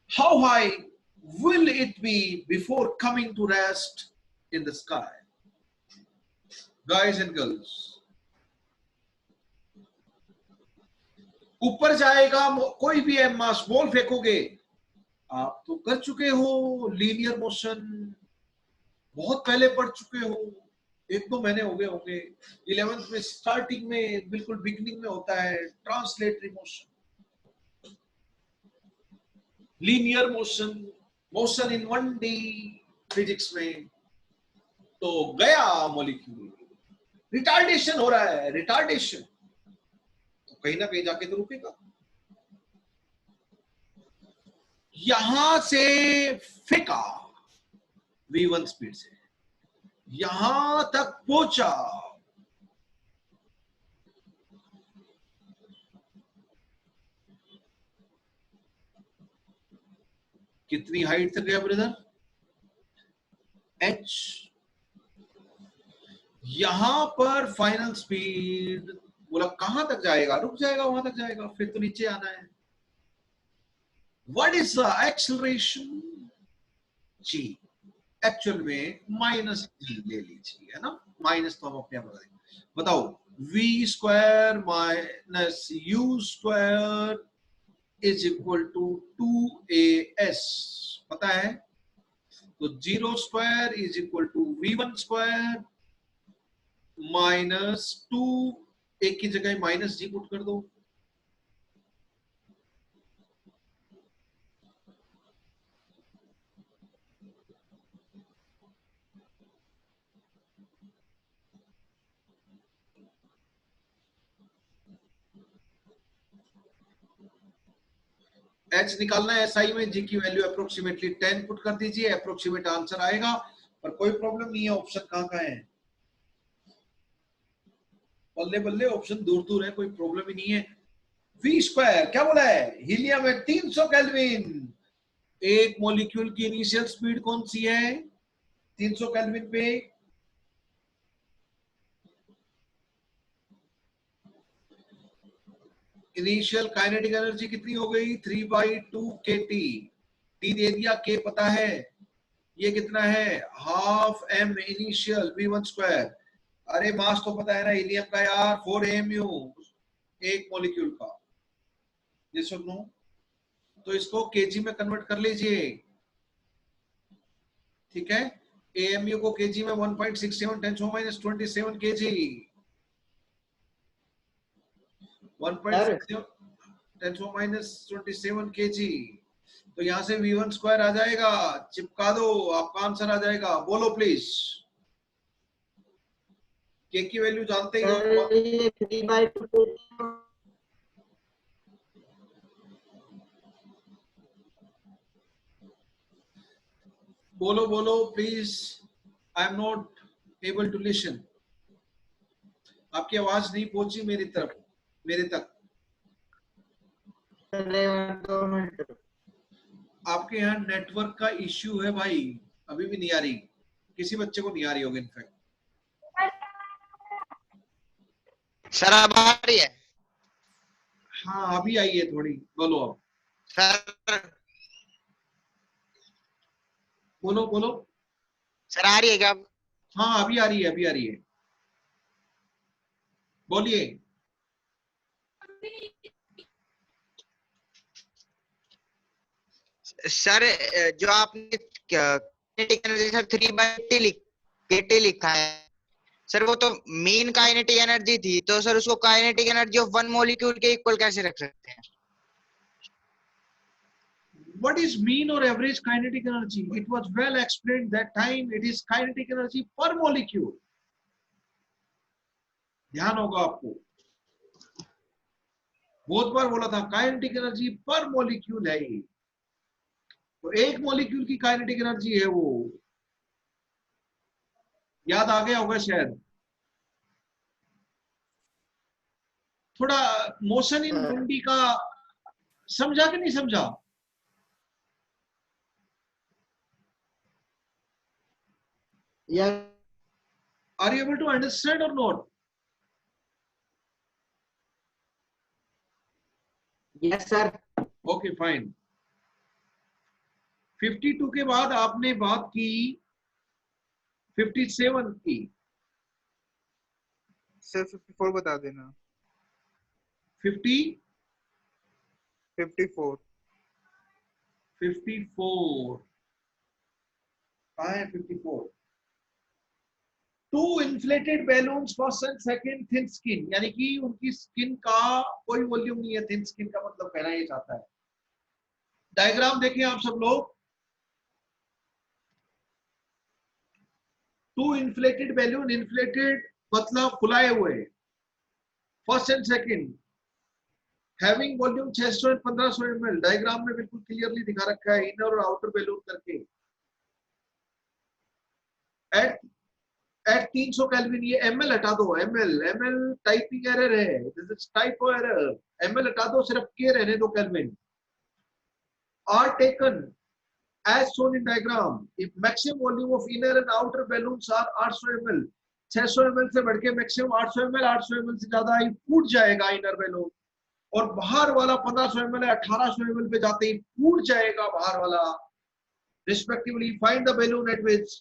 How high will it be before coming to rest in the sky? Guys and girls, ऊपर जाएगा कोई भी है, मास बॉल फेंकोगे, आप तो कर चुके हो लीनियर मोशन, बहुत पहले पढ़ चुके हो, 1-2 महीने हो गए होंगे. 11th में स्टार्टिंग में बिल्कुल बिगिनिंग में होता है translatory motion, linear motion, motion in 1D physics में. तो गया मॉलिक्यूल, रिटार्डेशन हो रहा है, रिटार्डेशन तो कहीं ना कहीं जाके तो रुकेगा. यहां से फेंका v1 स्पीड से, यहां तक पहुंचा, कितनी हाइट तक गया ब्रदर? h. यहां पर फाइनल स्पीड बोला कहां तक जाएगा? रुक जाएगा, वहां तक जाएगा, फिर तो नीचे आना है. What is the acceleration? g. Actual में माइनस g ले लीजिए, है ना, माइनस तो हम अपने आप लगा देंगे. बताओ, v square minus u square is equal to 2as, पता है? तो 0 square is equal to v1 square minus 2, एक की जगह माइनस जी पुट कर दो. एच निकालना है एसआई में, जी की वैल्यू अप्रोक्सीमेटली 10 पुट कर दीजिए, अप्रोक्सीमेट आंसर आएगा. पर कोई प्रॉब्लम नहीं है, ऑप्शन कहां है, बल्ले बल्ले ऑप्शन दूर दूर है, कोई प्रॉब्लम ही नहीं है. वी स्क्वायर क्या बोला है? हीलियम है 300 केल्विन, एक मॉलिक्यूल की इनिशियल स्पीड कौन सी है 300 केल्विन पे? इनिशियल काइनेटिक एनर्जी कितनी हो गई? 3/2 kT. टी दे दिया, के पता है, ये कितना है, half M initial V1 square. अरे मास तो पता है ना हीलियम का यार, 4 AMU एक मॉलिक्यूल का, ये सुन लो। तो इसको केजी में कन्वर्ट कर लीजिए, ठीक है। AMU को केजी में 1.67 10⁻27 केजी, 1.67 10⁻27 केजी। तो यहां से V1 स्क्वायर आ जाएगा, चिपका दो, आपका आंसर आ जाएगा। बोलो प्लीज, के की वैल्यू जानते ही हो। ये 3/2 बोलो बोलो please, I am not able to listen. आपकी आवाज नहीं पहुंची मेरी तरफ, मेरे तक। आपके यहाँ नेटवर्क का इश्यू है भाई, अभी भी नहीं आ रही, किसी बच्चे को नहीं आ रही होगी इनफैक्ट। सर अब आ रही है? हाँ अभी आई है थोड़ी, बोलो अब। सर बोलो बोलो। सर आ रही है क्या अब? हाँ अभी आ रही है, अभी आ रही है, बोलिए। सर जो आपने काइनेटिक एनर्जी सर 3/80 लिखा है सर, वो तो मीन काइनेटिक एनर्जी थी, तो सर उसको kinetic energy of one molecule के इक्वल कैसे रख सकते हैं? What is mean or average kinetic energy? It was well explained that time. It is kinetic energy per molecule. ध्यान होगा आपको, बहुत बार बोला था काइनेटिक एनर्जी पर मॉलिक्यूल है ये। तो एक मॉलिक्यूल की काइनेटिक एनर्जी है वो, याद आ गया होगा शायद। थोड़ा मोशन इन बॉडी का समझा कि नहीं समझा? Yes. Are you able to understand or not? Yes, sir. Okay, fine. 52 के बाद आपने बात की 57 की। सर 54 बता देना। 50 54 54 कहाँ है 54? 2 inflated balloons first and second thin skin, यानी कि उनकी स्किन का कोई वॉल्यूम नहीं है, थिन स्किन का मतलब कहना ये चाहता है। डायग्राम देखें आप सब लोग। 2 inflated balloon, inflated मतलब फुलाए हुए, first and second, having volume 600 और 1500 ml। डायग्राम में बिल्कुल क्लियरली दिखा रखा है, इनर और आउटर बैलून करके। एट 300 केल्विन, ये ml हटा दो, ml टाइपिंग एरर है, this is typo error. ml हटा दो, सिर्फ के रहने दो kelvin. Are taken as shown in diagram, if maximum volume of inner and outer balloons are 800 ml, 600 ml से बढ़ के मैक्सिमम 800 ml, 800 ml से ज्यादा ही फूट जाएगा इनर बैलून, और बाहर वाला 1500 ml है, 1800 ml पे जाते ही फूट जाएगा बाहर वाला। Respectively, find the balloon at which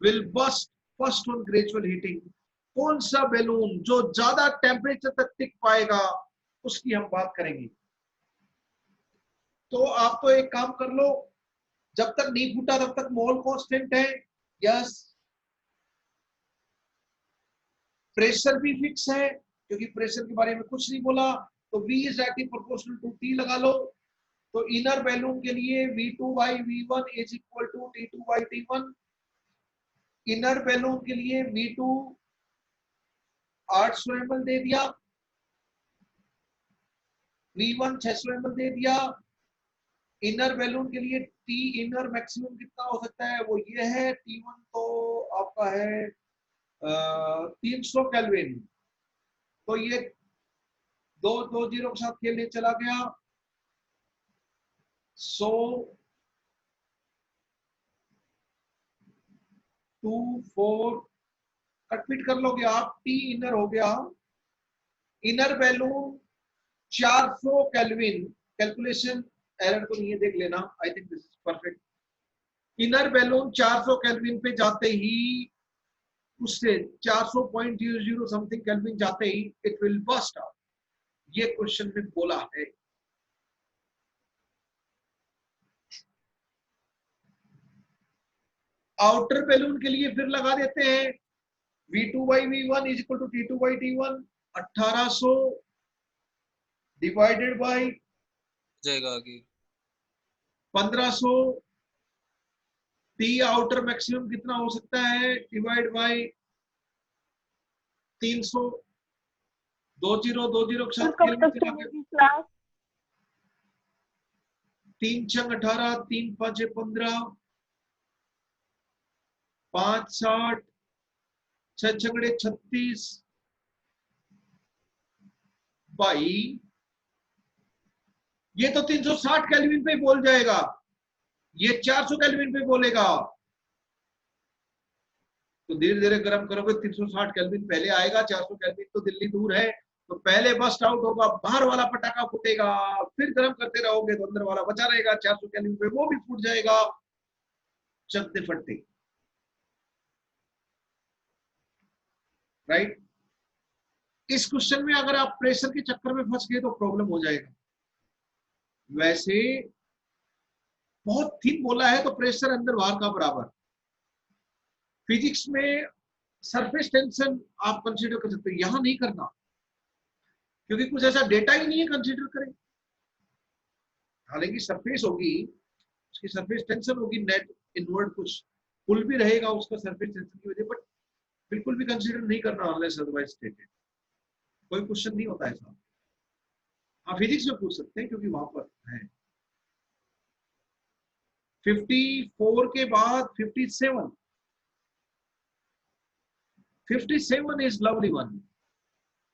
will burst first on gradual heating। कौन सा बैलून जो ज्यादा टेम्परेचर तक टिक पाएगा उसकी हम बात करेंगे। तो आप तो एक काम कर लो, जब तक नहीं फूटा तब तक मोल कांस्टेंट है, यस। प्रेशर भी फिक्स है, क्योंकि प्रेशर के बारे में कुछ नहीं बोला, तो V इज डायरेक्टली प्रोपोर्शनल टू T लगा लो। तो इनर बैलून के लिए V2/V1 is equal to T2/T1। Inner balloon के लिए V2 800 ml दे दिया, V1 600 ml दे दिया। इनर बैलून के लिए टी इनर मैक्सिमम कितना हो सकता है, वो ये है, T1 तो आपका है 300 केल्विन। तो ये 2 जीरो के साथ खेलने चला गया, 100 2 4 कटपीट कर लोगे आप, टी इनर हो गया। Inner balloon 400 kelvin, calculation error तो नहीं है, देख लेना। I think this is perfect. Inner balloon 400 kelvin पे जाते ही, उससे 400.00 समथिंग केल्विन जाते ही इट विल बर्स्ट आउट। ये क्वेश्चन में बोला है। आउटर बैलून के लिए फिर लगा देते हैं V2/V1 is equal to T2/T1। 1800 divided by जाएगा आगे 1500। T आउटर मैक्सिमम कितना हो सकता है, डिवाइड बाय 300। 20 के साथ कब तक चलेगी क्लास? 3 छंग 18, 3 5 15, 5 60, 6 छंगड़े 36 बाई, ये तो 360 केल्विन पे बोल जाएगा, ये 400 केल्विन पे बोलेगा। तो धीरे धीरे गर्म करोगे, 360 केल्विन पहले आएगा, 400 केल्विन तो दिल्ली दूर है, तो पहले बस्ट आउट होगा, बाहर वाला पटाखा फूटेगा, फिर गर्म करते रहोगे तो अंदर वाला बचा रहेगा 400 केल्विन पे, वो भी फूट जाएगा चलते फटते। राइट। इस क्वेश्चन में अगर आप प्रेशर के चक्कर में फंस गए तो प्रॉब्लम हो जाएगा। वैसे बहुत थिन बोला है तो प्रेशर अंदर बाहर का बराबर। फिजिक्स में सरफेस टेंशन आप कंसीडर कर सकते हो, यहां नहीं करना क्योंकि कुछ ऐसा डेटा ही नहीं है कंसीडर करें। हालांकि सरफेस होगी, उसकी सरफेस टेंशन होगी, नेट इनवर्ड कुछ पुल भी रहेगा उसका सरफेस टेंशन की वजह, बट बिल्कुल भी कंसीडर नहीं करना अनलेस अदरवाइज स्टेटेड। कोई क्वेश्चन नहीं होता ऐसा। हाँ फिजिक्स में पूछ सकते हैं क्योंकि वहां पर है। 54 के बाद 57 इज लवली वन।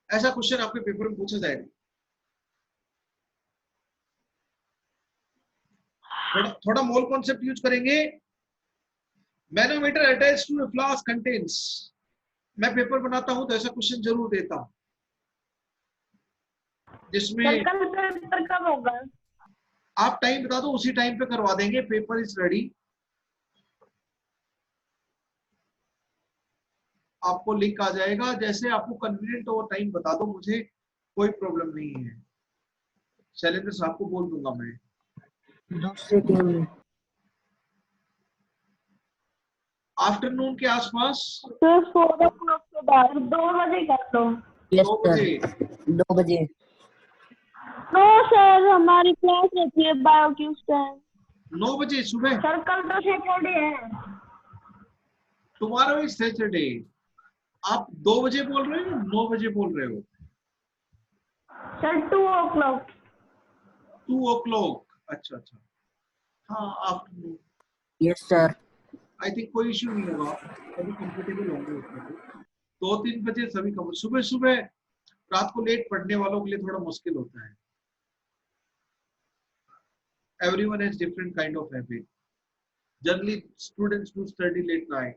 ऐसा क्वेश्चन आपके पेपर में पूछा जाएगा। थोड़ा मोल कॉन्सेप्ट यूज करेंगे। Manometer attach to a flask contains. मैं पेपर बनाता हूं तो ऐसा क्वेश्चन जरूर देता हूं जिसमें कल पेपर कब होगा? आप टाइम बता दो, उसी टाइम पे करवा देंगे। Paper is ready. आपको लिंक आ जाएगा, जैसे आपको कन्वीनियंट हो टाइम बता दो मुझे, कोई प्रॉब्लम नहीं है। शैलेंद्र साहब को बोल दूंगा मैं। आफ्टरनून के आसपास तो 4 o'clock के बाद 2 बजे कर लो। 2 बजे। 2 बजे। नो सर, हमारी क्लास रहती है बायो की उस टाइम। 9 बजे सुबह। सर कल तो सैटरडे है। Tomorrow is Saturday. आप 2 बजे बोल रहे हो, 9 बजे बोल रहे हो? Sir 2 o'clock। 2 o'clock। अच्छा अच्छा, हाँ afternoon. Yes sir. I think कोई इश्यू नहीं होगा, सभी कंफर्टेबल होंगे उसमें। 2-3 बजे सभी कंफर्टेबल। सुबह सुबह रात को लेट पढ़ने वालों के लिए थोड़ा मुश्किल होता है। Everyone has different kind of habit. Generally, students do study late night.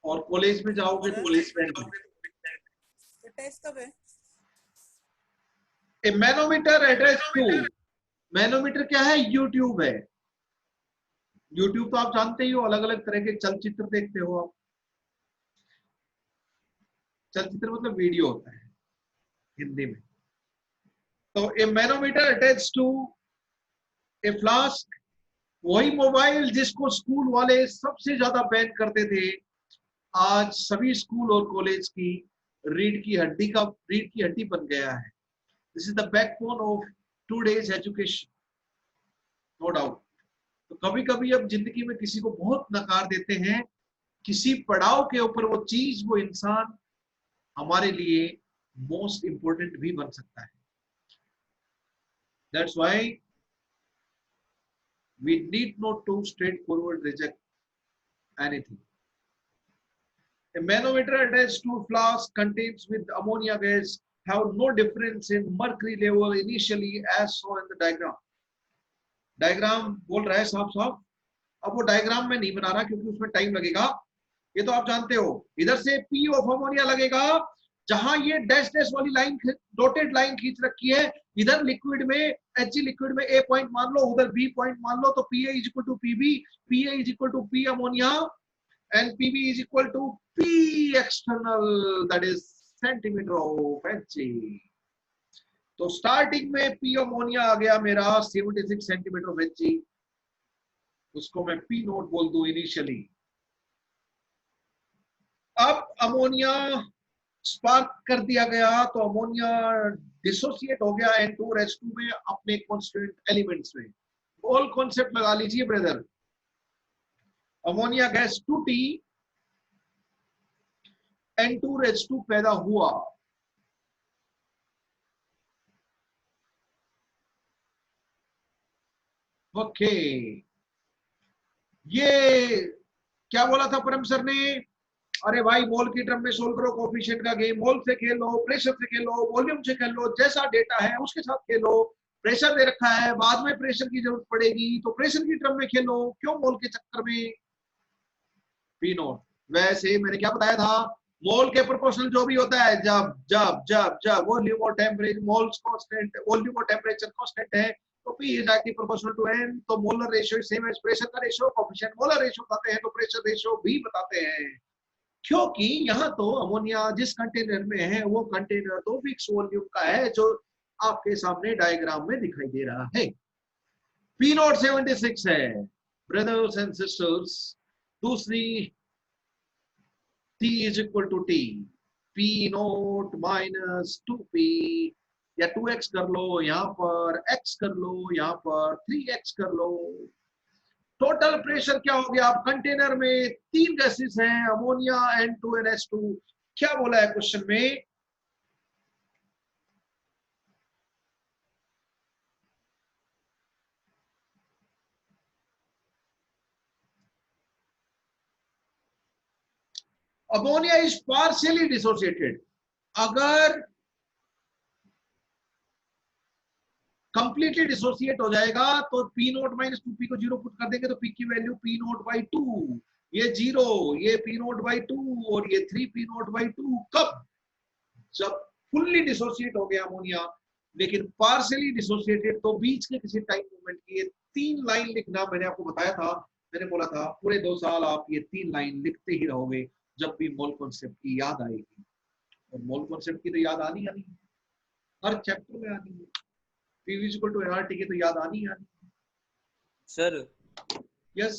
और कॉलेज में जाओगे तो प्लेसमेंट में। टेस्ट कब है? ए मैनोमीटर एड्रेस टू। मैनोमीटर क्या है? यूट्यूब है। यूट्यूब तो आप जानते ही हो, अलग अलग तरह के चलचित्र देखते हो आप। चलचित्र मतलब वीडियो होता है हिंदी में। तो a manometer attach to a flask. वही मोबाइल जिसको स्कूल वाले सबसे ज्यादा बैन करते थे, आज सभी स्कूल और कॉलेज की रीढ़ की हड्डी बन गया है। This is the backbone of today's education, no doubt. तो कभी कभी अब जिंदगी में किसी को बहुत नकार देते हैं, किसी पड़ाव के ऊपर वो चीज, वो इंसान हमारे लिए मोस्ट इंपोर्टेंट भी बन सकता है। That's why we need not to straightforward reject anything. A manometer attached to a flask contains with ammonia gas have no difference in mercury level initially as shown in the diagram. Diagram बोल रहा है साफ साफ। अब वो diagram में नहीं बना रहा क्योंकि उसमें टाइम लगेगा, ये तो आप जानते हो। इधर से P ऑफ अमोनिया लगेगा, जहां ये डैश डैश वाली लाइन डॉटेड लाइन खींच रखी है, इधर लिक्विड में Hg लिक्विड में A पॉइंट मान लो, उधर B पॉइंट मान लो, तो Pa is equal to Pb, Pa is equal to P ammonia and Pb is equal to P external, that is centimetre of Hg। तो स्टार्टिंग में P अमोनिया आ गया मेरा 76 सेंटीमीटर ऑफ Hg, उसको मैं P नोट बोल दूं initially. अब अमोनिया स्पार्क कर दिया गया तो अमोनिया डिसोसिएट हो गया N2H2 में अपने कांस्टेंट एलिमेंट्स में। ऑल कॉन्सेप्ट लगा लीजिए ब्रदर। अमोनिया गैस टूटी, N2H2 पैदा हुआ, ओके। ये क्या बोला था परम सर ने? अरे भाई मोल की टर्म में सोल्व करो, कोफिशिएंट का गेम, मोल से खेलो, प्रेशर से खेलो, वॉल्यूम से खेलो, जैसा डेटा है उसके साथ खेलो। प्रेशर दे रखा है, बाद में प्रेशर की जरूरत पड़ेगी तो प्रेशर की टर्म में खेलो, क्यों मोल के चक्कर में? P note. वैसे मैंने क्या बताया था, मोल के प्रोपोर्शनल जो भी होता है, जब जब जब जब वॉल्यूम और टेम्परेचर, मोल्स कांस्टेंट, वॉल्यूम और टेम्परेचर कांस्टेंट है तो P is directly proportional to N, तो molar ratio same as pressure का रेशियो, कोफिशिएंट मोलर रेशियो बताते हैं तो प्रेशर रेशियो भी बताते हैं। क्योंकि यहाँ तो अमोनिया जिस कंटेनर में है वो कंटेनर तो फिक्स वॉल्यूम का है, जो आपके सामने डायग्राम में दिखाई दे रहा है। P नोट 76 है ब्रदर्स एंड सिस्टर्स। दूसरी T is equal to T, P naught minus 2P, या 2x कर लो, यहाँ पर x कर लो, यहाँ पर 3x कर लो। टोटल प्रेशर क्या हो गया? अब कंटेनर में 3 गैसेस हैं, अमोनिया, N2NH2। क्या बोला है क्वेश्चन में? Ammonia is partially dissociated. अगर कंप्लीटली डिसोसिएट हो जाएगा तो P नोट माइनस 2P को 0 पुट कर देंगे तो P की वैल्यू P नोट बाई 2, ये 0, ये P नोट बाई 2 और ये 3P नोट बाई 2। कब? जब फुल्ली डिसोसिएट हो गया अमोनिया। लेकिन पार्शियली डिसोसिएटेड तो बीच के किसी टाइम मोमेंट की ये 3 लाइन लिखना, मैंने आपको बताया था, मैंने बोला था पूरे 2 साल आप ये 3 लाइन लिखते ही रहोगे जब भी मोल कॉन्सेप्ट की याद आएगी। और मोल कॉन्सेप्ट की तो याद आनी आनी है, हर चैप्टर में आनी है। P is equal to nRT की तो याद आनी आनी। सर यस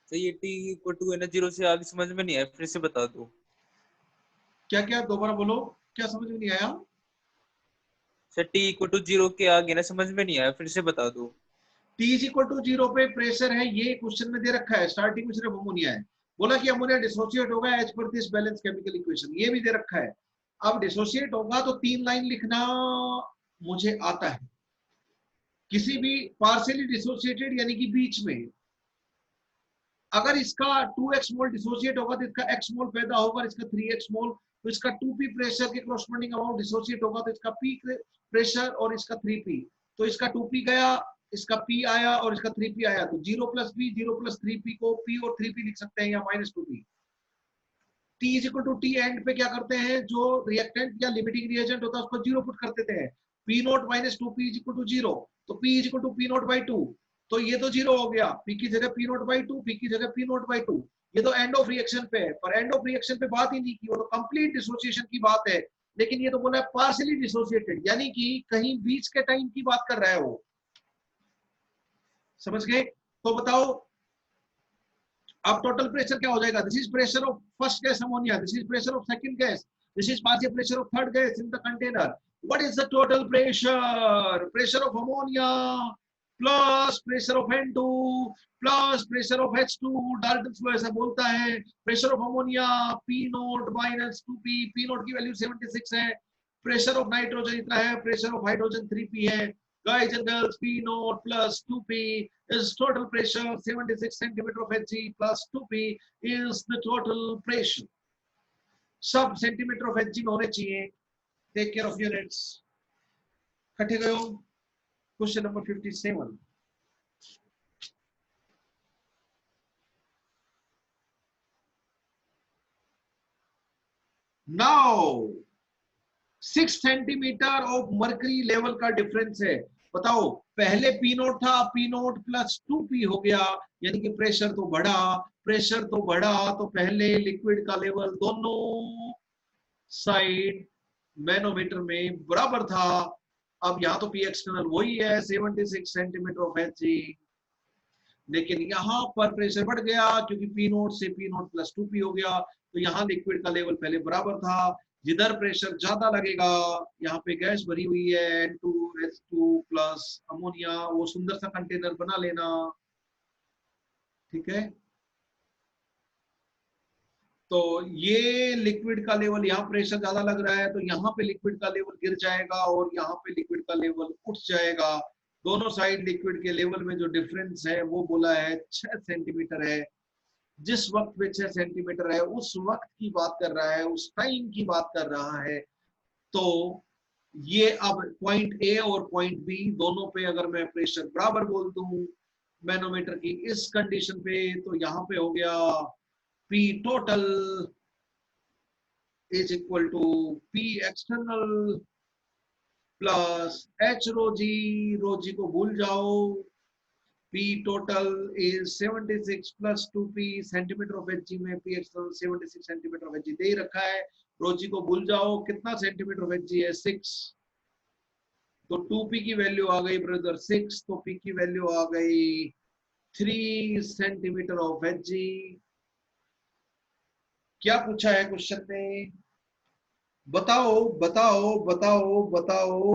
तो ये T इक्वल टू N0 से आगे समझ में नहीं आया, फिर से बता दो। क्या क्या दोबारा बोलो, क्या समझ में नहीं आया? सर T इक्वल टू 0 के आगे ना समझ में नहीं आया, फिर से बता दो। T is equal to 0 पे प्रेशर है, ये क्वेश्चन में दे रखा है। स्टार्टिंग में सिर्फ अमोनिया है, बोला कि अमोनिया डिसोसिएट होगा as per this balance chemical equation, ये भी दे रखा है। अब डिसोसिएट होगा तो 3 लाइन लिखना मुझे आता है। किसी भी पार्शियली डिसोसिएटेड यानी कि बीच में, अगर इसका 2x मोल डिसोसिएट होगा तो इसका x मोल पैदा होगा, इसका 3x मोल, तो इसका 2p प्रेशर के कॉरस्पॉन्डिंग अमाउंट डिसोसिएट होगा तो इसका p प्रेशर और इसका 3p, तो इसका 2p गया, इसका p आया और इसका 3p आया, तो 0 प्लस p 0 प्लस 3p को p और 3p लिख सकते हैं या minus 2p। T is equal to T and पे क्या करते हैं, जो रिएक्टेंट या लिमिटिंग रिएजेंट होता है उसको 0 पुट कर देते हैं। P naught minus 2P is equal to 0, तो P is equal to P naught by 2, तो ये तो 0 हो गया, P की जगह P नोट बाई 2, P की जगह P नोट बाई 2। ये तो एंड ऑफ रिएक्शन पे है, पर एंड ऑफ रिएक्शन पे बात ही नहीं की, वो तो कंप्लीट डिसोसिएशन की बात है। लेकिन ये तो बोला है पार्शियली डिसोसिएटेड, यानी कि कहीं बीच के टाइम की बात कर रहा है वो। समझ गए? तो बताओ अब टोटल प्रेशर क्या हो जाएगा? This is pressure of first gas ammonia, this is pressure of second gas, this is partial pressure of third gas in the container. What is the total pressure? Pressure of ammonia plus pressure of N2 plus pressure of H2। Dalton flow ऐसा बोलता है, pressure of ammonia P naught minus 2P, P note की value 76 है, pressure of nitrogen इतना है, pressure of hydrogen 3P है। Guys and girls, P naught plus 2P is total pressure. 76 centimeter of Hg plus 2P is the total pressure. सब centimetre of Hg में होने चाहिए। Take care of units. कटे गए हो? Question number 57. Now 6 centimetre of mercury level का difference है। बताओ, पहले पी नोट था, पी नोट प्लस 2p हो गया, यानी कि प्रेशर तो बढ़ा, तो पहले लिक्विड का लेवल दोनों साइड मैनोमीटर में बराबर था। अब यहाँ तो पी एक्सटर्नल वही है 76 सेंटीमीटर ऑफ Hg, लेकिन यहाँ पर प्रेशर बढ़ गया क्योंकि पी नोट से पी नोट प्लस 2p हो गया। तो यहाँ लिक्विड का लेवल पहले बराबर था, जिधर प्रेशर ज्यादा लगेगा, यहाँ पे गैस भरी हुई है N2H2 प्लस अमोनिया, वो सुंदर सा कंटेनर बना लेना, ठीक है। तो ये लिक्विड का लेवल, यहाँ प्रेशर ज्यादा लग रहा है तो यहाँ पे लिक्विड का लेवल गिर जाएगा और यहाँ पे लिक्विड का लेवल उठ जाएगा। दोनों साइड लिक्विड के लेवल में जो डिफरेंस है वो बोला है 6 सेंटीमीटर है। जिस वक्त पे 6 सेंटीमीटर है उस वक्त की बात कर रहा है, उस टाइम की बात कर रहा है। तो ये अब पॉइंट ए और पॉइंट बी दोनों पे अगर मैं प्रेशर बराबर बोल दूं मैनोमीटर की इस कंडीशन पे, तो यहाँ पे हो गया P total is equal to P external plus H rho g को भूल जाओ। P total is 76 plus 2p centimetre of Hg में P external 76 centimetre of Hg दे ही रखा है। rho g को भूल जाओ, कितना सेंटीमीटर ऑफ Hg है 6, तो 2p की वैल्यू आ गई ब्रदर 6, तो p की वैल्यू आ गई 3 सेंटीमीटर ऑफ Hg। क्या पूछा है क्वेश्चन में, बताओ बताओ बताओ बताओ।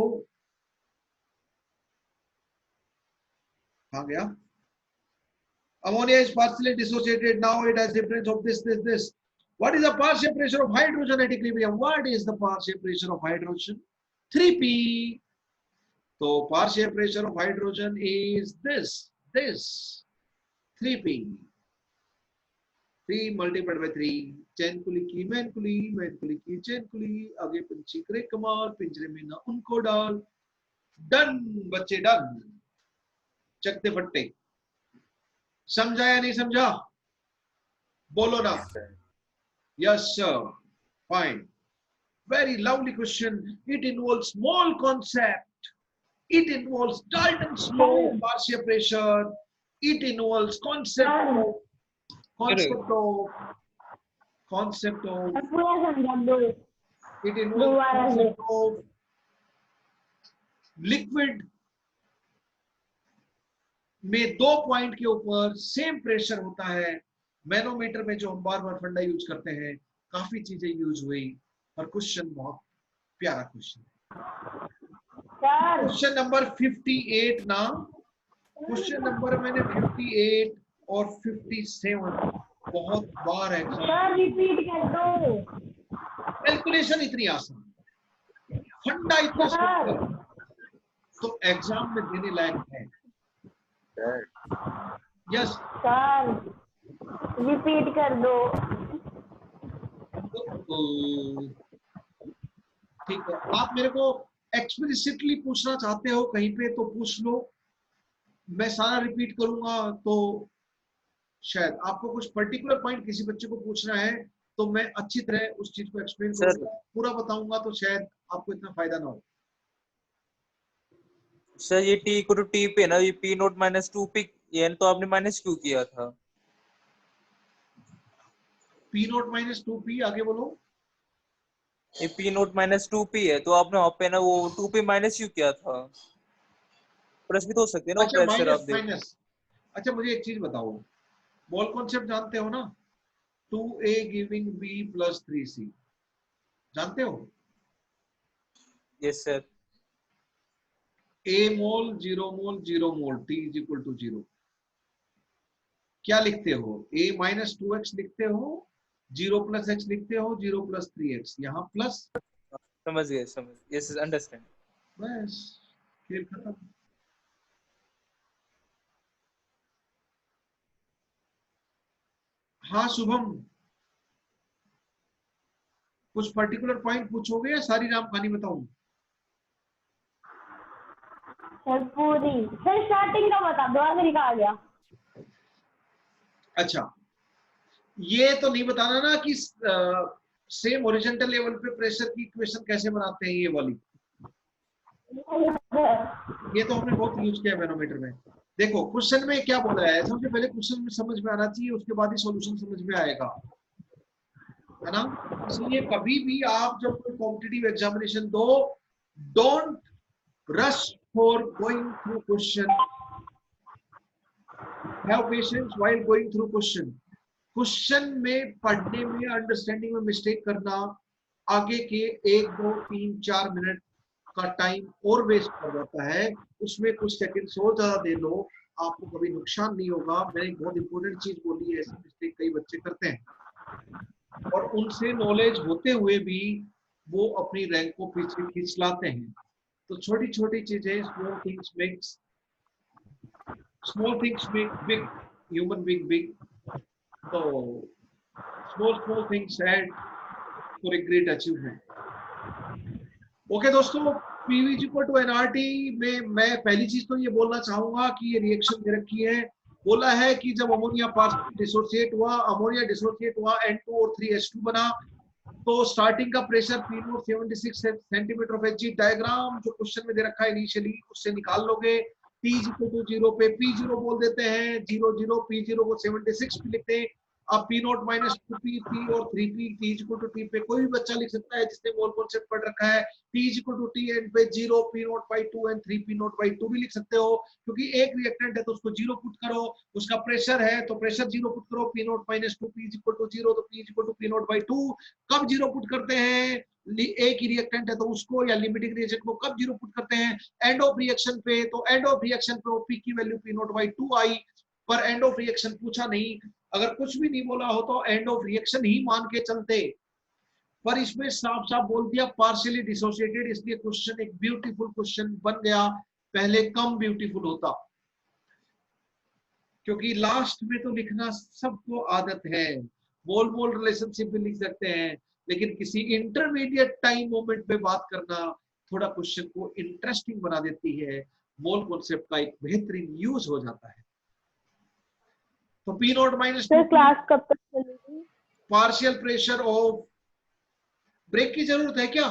कहाँ गया? Ammonia is partially dissociated. Now it has difference of this. What is the partial pressure of hydrogen at equilibrium? What is the partial pressure of hydrogen? 3p. So partial pressure of hydrogen is this 3p. 3 multiplied by 3, चैन कुली की man कुली की चैन कुली, आगे पंछी करे कमार, पिंजरे में ना उनको डाल। डन बच्चे डन, चकते फट्टे। समझा या नहीं समझा? बोलो ना। Yes sir, fine, very lovely question. It involves small concept, it involves Dalton's law of partial pressure, it involves concept of it involves concept of liquid में 2 पॉइंट के ऊपर सेम प्रेशर होता है। मैनोमीटर में जो हम बार बार फंडा यूज करते हैं, काफी चीजें यूज हुई और क्वेश्चन बहुत प्यारा क्वेश्चन है। क्वेश्चन नंबर 58 ना, क्वेश्चन नंबर मैंने 58 और 57 बहुत बार एग्जाम, रिपीट कर दो। कैलकुलेशन इतनी आसान, फंडा इतना सिंपल, तो एग्जाम में देने लायक है। यस सर रिपीट कर दो। ठीक है, आप मेरे को एक्सप्लिसिटली पूछना चाहते हो कहीं पे तो पूछ लो, मैं सारा रिपीट करूंगा। तो शायद आपको कुछ पर्टिकुलर पॉइंट किसी बच्चे को पूछना है तो मैं अच्छी तरह उस चीज को एक्सप्लेन करूंगा, पूरा बताऊंगा, तो शायद आपको इतना फायदा ना हो। सर ये T को तो T पे ना, ये P नोट माइनस 2p, ये तो आपने माइनस क्यों किया था? P नोट माइनस 2p, आगे बोलो। ये P नोट माइनस 2p है, तो आपने वहाँ पे ना वो 2p माइनस क्यों किया था? प्लस भी तो हो सकते हैं ना। अच्छा प्रेशर आप माइनस देखो। माइनस। अच्छा मुझे एक चीज बताओ, बॉल कॉन्सेप्ट जानते हो ना? 2a giving b plus 3c, जानते हो? Yes sir. a mole 0 mole 0 mole, t is equal to 0। क्या लिखते हो? a माइनस 2x लिखते हो, 0 प्लस h लिखते हो, 0 प्लस 3x, यहाँ प्लस। समझ गए, समझ, यस अंडरस्टैंड। बस खेल खत्म। हाँ शुभम, कुछ पर्टिकुलर पॉइंट पूछोगे या सारी राम कहानी बताऊं? सर पूरी, सर स्टार्टिंग का बता दो, आखिरी का आ गया। अच्छा, ये तो नहीं बताना ना कि सेम हॉरिजॉन्टल लेवल पे प्रेशर की इक्वेशन कैसे बनाते हैं, ये वाली, ये तो हमने बहुत यूज किया मैनोमीटर में। देखो क्वेश्चन में क्या बोला है, सबसे पहले क्वेश्चन में समझ में आना चाहिए, उसके बाद ही सॉल्यूशन समझ में आएगा, है ना। इसलिए कभी भी आप जब कोई कॉम्पिटिटिव एग्जामिनेशन दो, don't rush for going through question, have patience while going through question. Question में पढ़ने में, अंडरस्टैंडिंग में मिस्टेक करना आगे के 1, 2, 3, 4 मिनट का टाइम और वेस्ट कर जाता है। उसमें कुछ सेकंड्स और ज्यादा दे लो, आपको कभी नुकसान नहीं होगा। मैंने एक बहुत इंपॉर्टेंट चीज बोली है, ऐसी मिस्टेक कई बच्चे करते हैं और उनसे नॉलेज होते हुए भी वो अपनी रैंक को पीछे खींच लाते हैं। तो छोटी छोटी चीजें, small things make big human being big. तो small things add for a great achievement. Okay दोस्तों, पीवी इक्वल टू एनआरटी में मैं पहली चीज तो ये बोलना चाहूंगा कि ये रिएक्शन दे रखी है। बोला है कि जब अमोनिया डिसोसिएट हुआ, अमोनिया डिसोसिएट हुआ, N2 और 3H2 बना, तो स्टार्टिंग का pressure P0 76 centimetre of Hg। Diagram जो क्वेश्चन में दे रखा है इनिशियली, उससे निकाल लोगे। T इक्वल टू 0 पे P0 बोल देते हैं, 0 0 P0 को 76 भी लिखते हैं। अब P0 माइनस 2P, P और 3P, T equal to T पे कोई भी बच्चा लिख सकता है जिसने मोल कॉन्सेप्ट पढ़ रखा है। T equal to T and पे 0 P0 by 2 and 3 P0 by 2 भी लिख सकते हो, क्योंकि एक रिएक्टेंट है तो उसको 0 पुट करो, उसका प्रेशर है तो प्रेशर 0 पुट करो, P0 minus 2 P equal to 0 तो P equal to P0 by 2। कब 0 पुट करते हैं, एक ही रिएक्टेंट है तो उसको, या लिमिटिंग रिएक्शन को कब 0 पुट करते हैं, एंड ऑफ रिएक्शन पे। तो एंड ऑफ रिएक्शन पे P की वैल्यू P0 by 2 आई, पर एंड ऑफ रिएक्शन पूछा नहीं। अगर कुछ भी नहीं बोला हो तो एंड ऑफ रिएक्शन ही मान के चलते, पर इसमें साफ साफ बोल दिया पार्शियली डिसोसिएटेड, इसलिए क्वेश्चन एक ब्यूटीफुल क्वेश्चन बन गया। पहले कम ब्यूटीफुल होता, क्योंकि लास्ट में तो लिखना सबको आदत है, मोल मोल रिलेशनशिप भी लिख सकते हैं, लेकिन किसी इंटरमीडिएट टाइम मोमेंट पे बात करना थोड़ा क्वेश्चन को इंटरेस्टिंग बना देती है। मोल कॉन्सेप्ट का एक बेहतरीन यूज हो जाता है। तो P0 माइनस क्लास कब तक चलेगी? पार्शियल प्रेशर ऑफ, ब्रेक की जरूरत है क्या?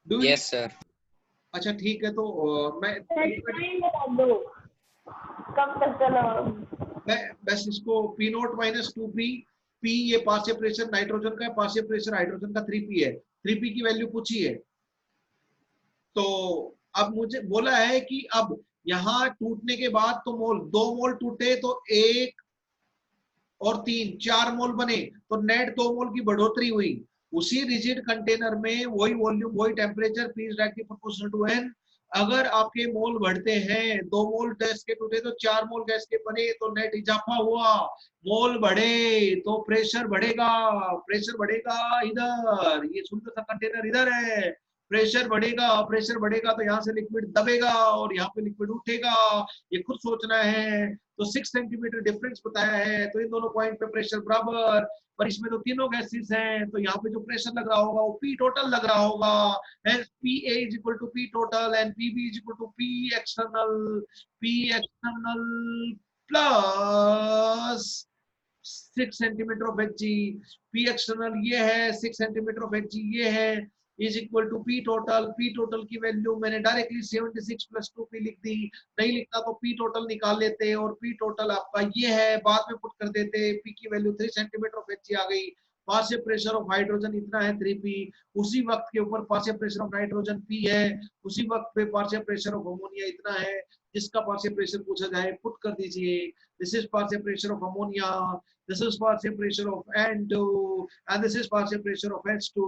Yes sir. अच्छा ठीक है, तो मैं कब तक चलो? मैं बस इसको P0 माइनस 2P, P ये पार्शियल प्रेशर नाइट्रोजन का है, पार्शियल प्रेशर हाइड्रोजन का 3P है, 3P की वैल्यू पूछी है। तो अब मुझे बोला है कि अब यहाँ टूटने के बाद तो मोल 2 मोल टूटे तो 1 और 3 4 मोल बने, तो नेट 2 मोल की बढ़ोतरी हुई। उसी रिजिड कंटेनर में वही वॉल्यूम, वही temperature, P is directly proportional to N। अगर आपके मोल बढ़ते हैं, 2 मोल गैस के टूटे तो 4 मोल गैस के बने, तो नेट इजाफा हुआ। मोल बढ़े तो प्रेशर बढ़ेगा, प्रेशर बढ़ेगा इधर, ये सुंदर सा कंटेनर इधर है, प्रेशर बढ़ेगा तो यहाँ से लिक्विड दबेगा और यहाँ पे लिक्विड उठेगा। ये खुद सोचना है। तो 6 सेंटीमीटर डिफरेंस बताया है, तो इन दोनों पॉइंट पे प्रेशर बराबर, पर इसमें तो तीनों गैसेस हैं, तो यहाँ पे जो प्रेशर लग रहा होगा वो P टोटल लग रहा होगा। PA is equal to P total and PB is equal to P external plus 6 centimetre of Hg। P external ये है, 6 सेंटीमीटर ऑफ Hg ये है, is equal to P total. P total की value मैंने directly 76 plus 2P लिख दी, नहीं लिखता तो P टोटल निकाल लेते, और P टोटल आपका ये है, बाद में पुट कर देते। P की वैल्यू 3 सेंटीमीटर ऑफ Hg आ गई। पार्शियल प्रेशर ऑफ हाइड्रोजन इतना है 3P, उसी वक्त के ऊपर partial pressure of nitrogen P है, उसी वक्त पे पार्शियल प्रेशर ऑफ अमोनिया इतना है। जिसका पार्शियल प्रेशर पूछा जाए पुट कर दीजिए। This is partial pressure of ammonia, this is partial pressure of N2, and this is partial pressure of H2.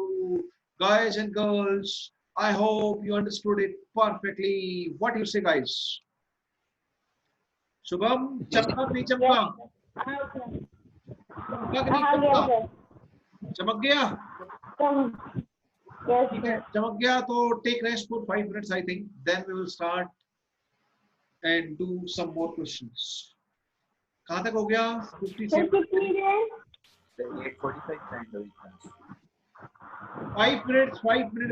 Guys and girls, I hope you understood it perfectly. What do you say, guys? Shubham, चमका नहीं चमका? चमका कि नहीं चमका? चमक गया? ठीक है, चमक गया तो take rest for 5 minutes I think. Then we will start and do some more questions. कहाँ तक हो गया? 57. 5 मिनट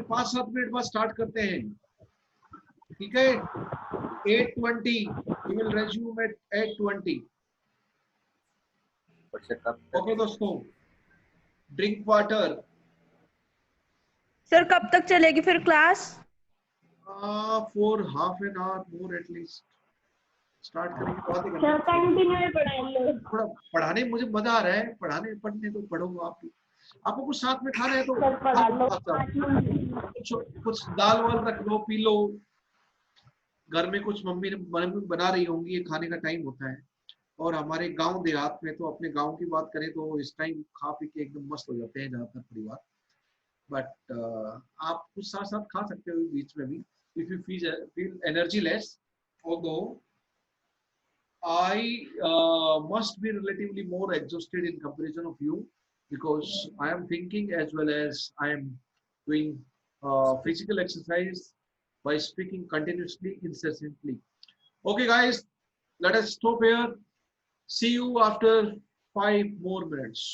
5-7 मिनट बाद स्टार्ट करते हैं, ठीक है? 8:20 we will resume at 8:20. Okay दोस्तों, ड्रिंक वाटर। सर कब तक चलेगी फिर class? For half an hour more at least. Start करेंगे, बातें सर करनी। कंटिन्यू ही पढ़ा लो। थोड़ा पढ़ाने में मुझे मजा आ रहा है, पढ़ाने पढ़ने तो पढ़ो आप भी। आपको कुछ साथ में खाना है तो सर पढ़ा लो। कुछ कुछ दाल वाल रख लो, पी लो। घर में कुछ मम्मी मम्मी बना रही होंगी, ये खाने का टाइम होता है। और हमारे गांव देहात में तो, अपने गांव की बात करें तो इस टाइम खा पी के एकदम मस्त हो जाते हैं ज्यादातर परिवार। बट आप कुछ साथ साथ खा सकते हो बीच में भी, if you feel energy less. although I must be relatively more exhausted in comparison of you, because I am thinking as well as I am doing physical exercise by speaking continuously, incessantly. Okay, guys, let us stop here. See you after 5 more minutes.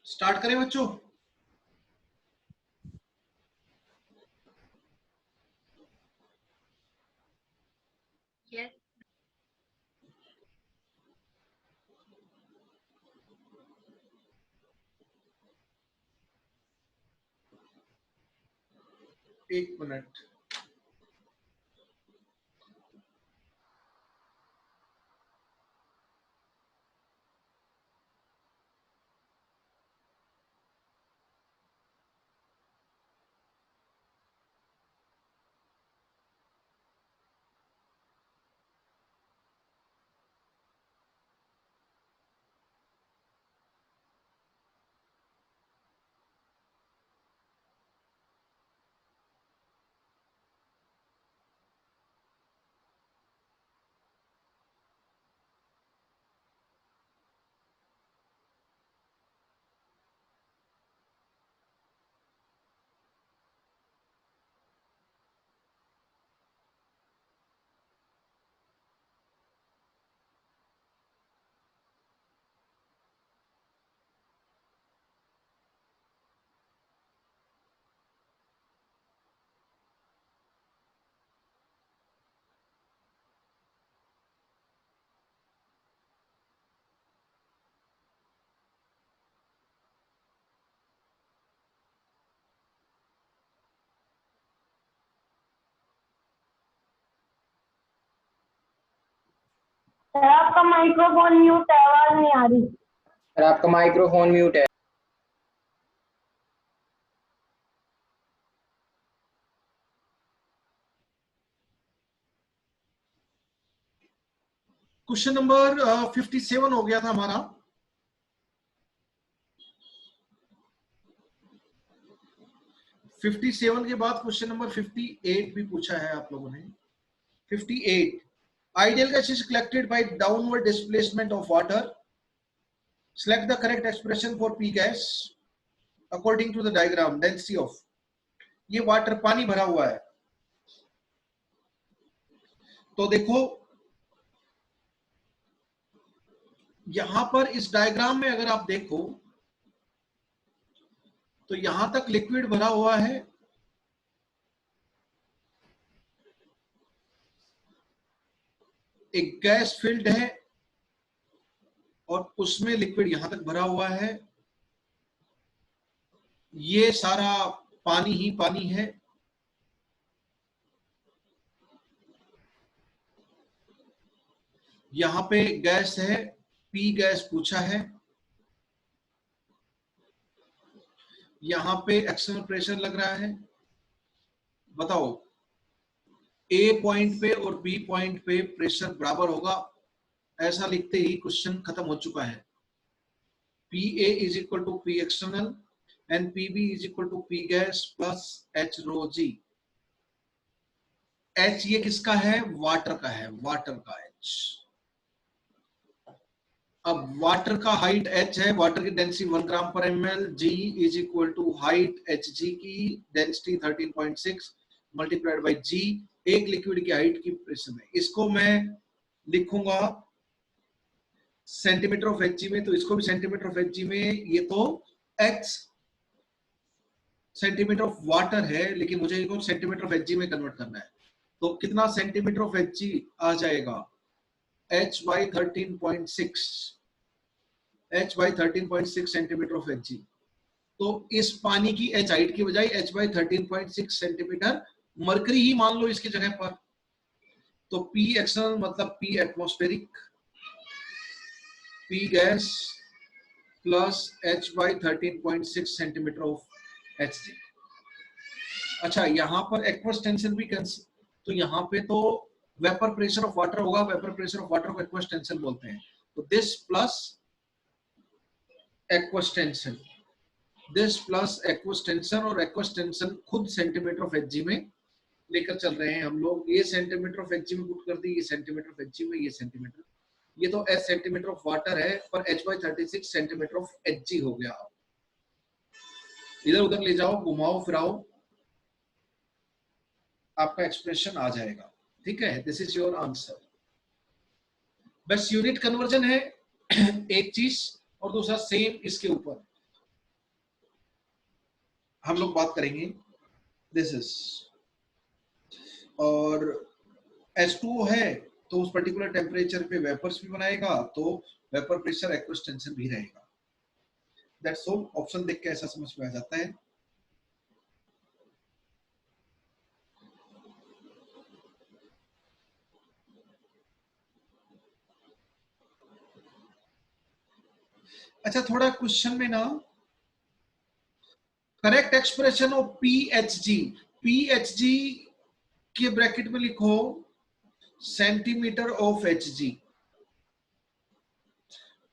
Start करें बच्चों? Yes. एक minute. Sir आपका microphone mute है, आवाज नहीं आ रही। Sir आपका microphone mute है। क्वेश्चन नंबर 57 हो गया था हमारा। फिफ्टी सेवन के बाद क्वेश्चन नंबर 58 भी पूछा है आप लोगों ने। 58, ideal gas is collected by downward displacement of water. Select the correct expression for P gas according to the diagram. Density of, ये वाटर पानी भरा हुआ है, तो देखो यहां पर इस डायग्राम में अगर आप देखो तो यहां तक लिक्विड भरा हुआ है, एक गैस फील्ड है और उसमें लिक्विड यहां तक भरा हुआ है। ये सारा पानी ही पानी है। यहां पे गैस है, पी गैस पूछा है। यहां पे एक्सटर्नल प्रेशर लग रहा है। बताओ ए पॉइंट पे और बी पॉइंट पे प्रेशर बराबर होगा, ऐसा लिखते ही क्वेश्चन खत्म हो चुका है। P A is equal to P external and P B is equal to P gas plus H rho g. H ये किसका है? वाटर का है, वाटर का एच। अब वाटर का हाइट h है, वाटर की डेंसिटी 1 ग्राम पर ml, g is equal to height hg की डेंसिटी 13.6 मल्टीप्लाइड बाय g, एक लिक्विड की हाइट की प्रेशर में। इसको मैं लिखूंगा सेंटीमीटर ऑफ hg में, तो इसको भी सेंटीमीटर ऑफ hg में। ये तो h सेंटीमीटर ऑफ वाटर है, लेकिन मुझे इसको सेंटीमीटर ऑफ hg में कन्वर्ट करना है। तो कितना सेंटीमीटर ऑफ hg आ जाएगा? h by 13.6, h by 13.6 centimetre of hg। तो इस पानी की h हाइट की बजाय h by 13.6 सेंटीमीटर मरकरी ही मान लो इसकी जगह पर। तो P एक्सटर्नल मतलब P atmospheric, P gas plus h by 13.6 centimetre of hg। अच्छा, यहां पर एक्वस टेंशन भी तो यहां पे तो वेपर प्रेशर ऑफ वाटर होगा, वेपर प्रेशर ऑफ वाटर को एक्वस टेंशन बोलते हैं। तो this plus aqueous tension, this plus aqueous tension, और एक्वस टेंशन खुद सेंटीमीटर ऑफ hg में लेकर चल रहे हैं हम लोग। ये सेंटीमीटर ऑफ hg में पुट कर दी, ये सेंटीमीटर ऑफ hg में, ये सेंटीमीटर, ये तो s सेंटीमीटर ऑफ वाटर है, पर h by 36 centimetre of hg हो गया। इधर उधर ले जाओ, घुमाओ फिराओ, आपका एक्सप्रेशन आ जाएगा। ठीक है, दिस इज योर आंसर। बस यूनिट कन्वर्जन है एक चीज, और दूसरा सेम इसके ऊपर हम लोग बात करेंगे दिस इज, और H2O है तो उस पर्टिकुलर टेम्परेचर पे वेपर्स भी बनाएगा, तो वेपर प्रेशर एक्वस टेंशन भी रहेगा। That's all. ऑप्शन देख के ऐसा समझ में आ जाता है। अच्छा, थोड़ा क्वेश्चन में ना correct expression of PHG, PHG के ब्रैकेट में लिखो centimetre of Hg,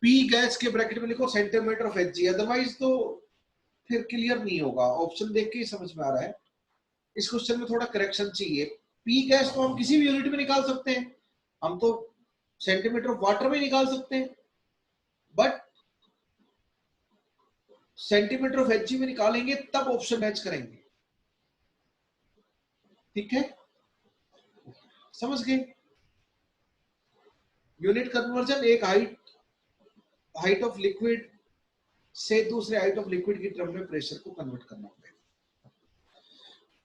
P gas के ब्रैकेट में लिखो सेंटीमीटर ऑफ एचजी, अदरवाइज तो फिर क्लियर नहीं होगा। ऑप्शन देख के ही समझ में आ रहा है। इस क्वेश्चन में थोड़ा करेक्शन चाहिए। पी गैस तो हम किसी भी यूनिट में निकाल सकते हैं, हम तो सेंटीमीटर ऑफ वाटर में निकाल सकते हैं, बट सेंटीमीटर ऑफ एचजी में निकालेंगे तब ऑप्शन मैच करेंगे। ठीक है, समझ गए? यूनिट कन्वर्जन, एक हाइट ऑफ लिक्विड से दूसरे हाइट ऑफ लिक्विड की टर्म में प्रेशर को कन्वर्ट करना होगा।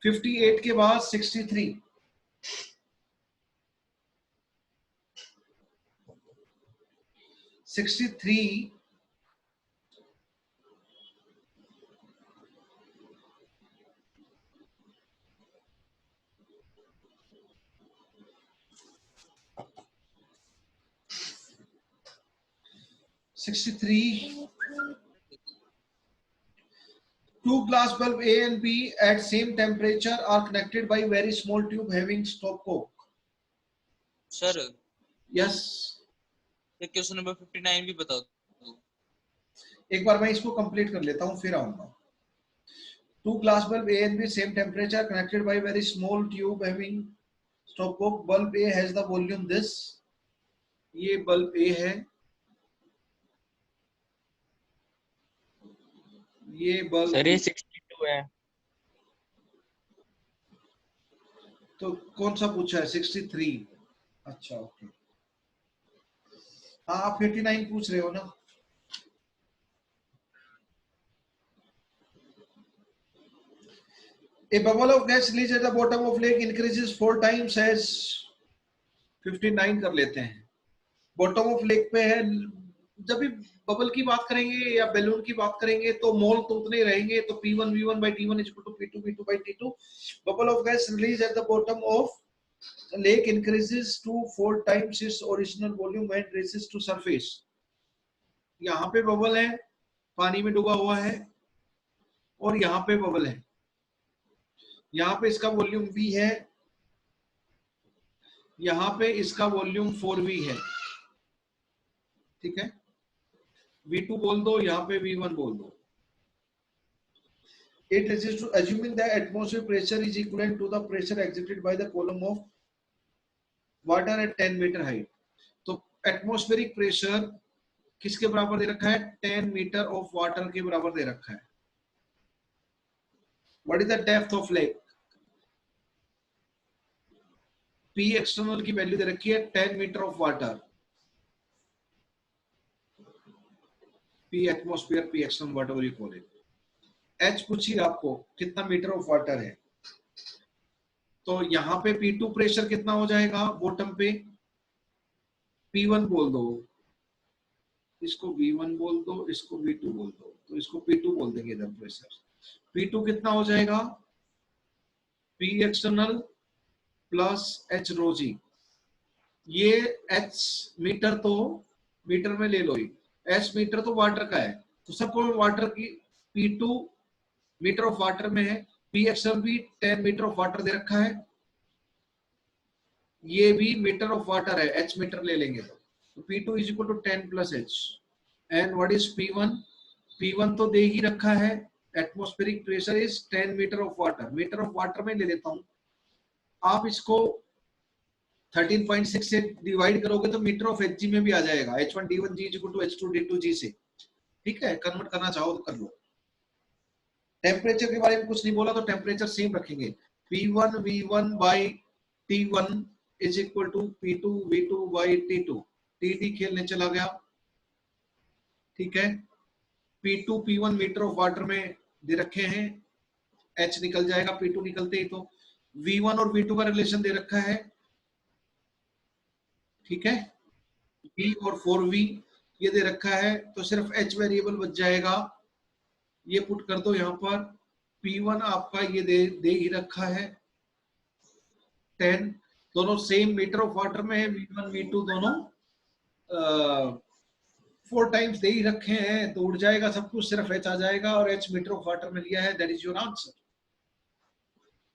58 के बाद 63, two glass bulb A and B at same temperature are connected by very small tube having stopcock. Sir Yes. ये क्वेश्चन नंबर 59 भी बताओ। एक बार मैं इसको कंप्लीट कर लेता हूं फिर आऊंगा। Two glass bulb A and B same temperature connected by very small tube having stopcock. Bulb A has the volume this. ये बल्ब A है, ये बल्ब सर ये 62 है। तो कौन सा पूछा है? 63। अच्छा ओके, हाँ आप 59 पूछ रहे हो ना। A bubble of gas released at the bottom of lake increases 4 times as 59 कर लेते हैं। बॉटम ऑफ लेक पे है, जब भी बबल की बात करेंगे या बैलून की बात करेंगे तो मोल तो उतने ही रहेंगे, तो P1 V1 by T1 is equal to P2 V2 by T2। bubble of gas released at the bottom of lake increases to 4 times its original volume when it reaches to surface। यहाँ पे bubble है, पानी में डूबा हुआ है, और यहाँ पे बबल है, यहाँ पे इसका वॉल्यूम V है, यहाँ पे इसका वॉल्यूम 4V है। ठीक है, V2 बोल दो, यहाँ पे V1 बोल दो। It is to assuming the atmosphere pressure is equivalent to the pressure exerted by the column of water at 10 meter height। तो एटमॉस्फेरिक प्रेशर किसके बराबर दे रखा है? 10 मीटर ऑफ वाटर के बराबर दे रखा है। What is the depth of lake? P external की वैल्यू दे रखी है 10 metre of water, P atmosphere, P external, whatever you call it. H पूछिए आपको कितना मीटर ऑफ वाटर है, तो यहाँ पे P2 प्रेशर कितना हो जाएगा? बॉटम पे P1 बोल दो, इसको V1 बोल दो, इसको V2 बोल दो, तो इसको P2 बोल देंगे इधर प्रेशर। P2 कितना हो जाएगा? P external plus H rho जी। ये H मीटर तो मीटर में ले लो, S मीटर तो वाटर का है, तो सबको वाटर की P2 मीटर ऑफ वाटर में है, P एक्सटर्नल भी 10 मीटर ऑफ वाटर दे रखा है, ये भी मीटर ऑफ वाटर है, H मीटर ले लेंगे तो P2 is equal to 10 plus H। And what is P1? P1 तो दे ही रखा है, atmospheric pressure is 10 metre of water, metre of water में ले लेता हूं। आप इसको 13.6 से डिवाइड करोगे तो मीटर ऑफ Hg में भी आ जाएगा, H1D1G is equal to H2D2G से। ठीक है, कन्वर्ट करना चाहो तो कर लो। टेम्परेचर के बारे में कुछ नहीं बोला तो टेम्परेचर सेम रखेंगे, P1 V1 by T1 is equal to P2 V2 by T2। TD खेलने चला गया। ठीक है, P2 P1 metre of water में दे रखे हैं, H निकल जाएगा P2 निकलते ही। तो V1 और V2 का रिलेशन दे रखा है, ठीक है, V और 4V ये दे रखा है, तो सिर्फ H वेरिएबल बच जाएगा। ये पुट कर दो यहाँ पर, P1 आपका ये दे ही रखा है 10, दोनों सेम मीटर ऑफ वाटर में है, V1 V2 दोनों 4 टाइम्स दे ही रखे हैं, तो उड़ जाएगा सब कुछ, सिर्फ H आ जाएगा और H मीटर ऑफ वाटर में लिया है। That is your answer.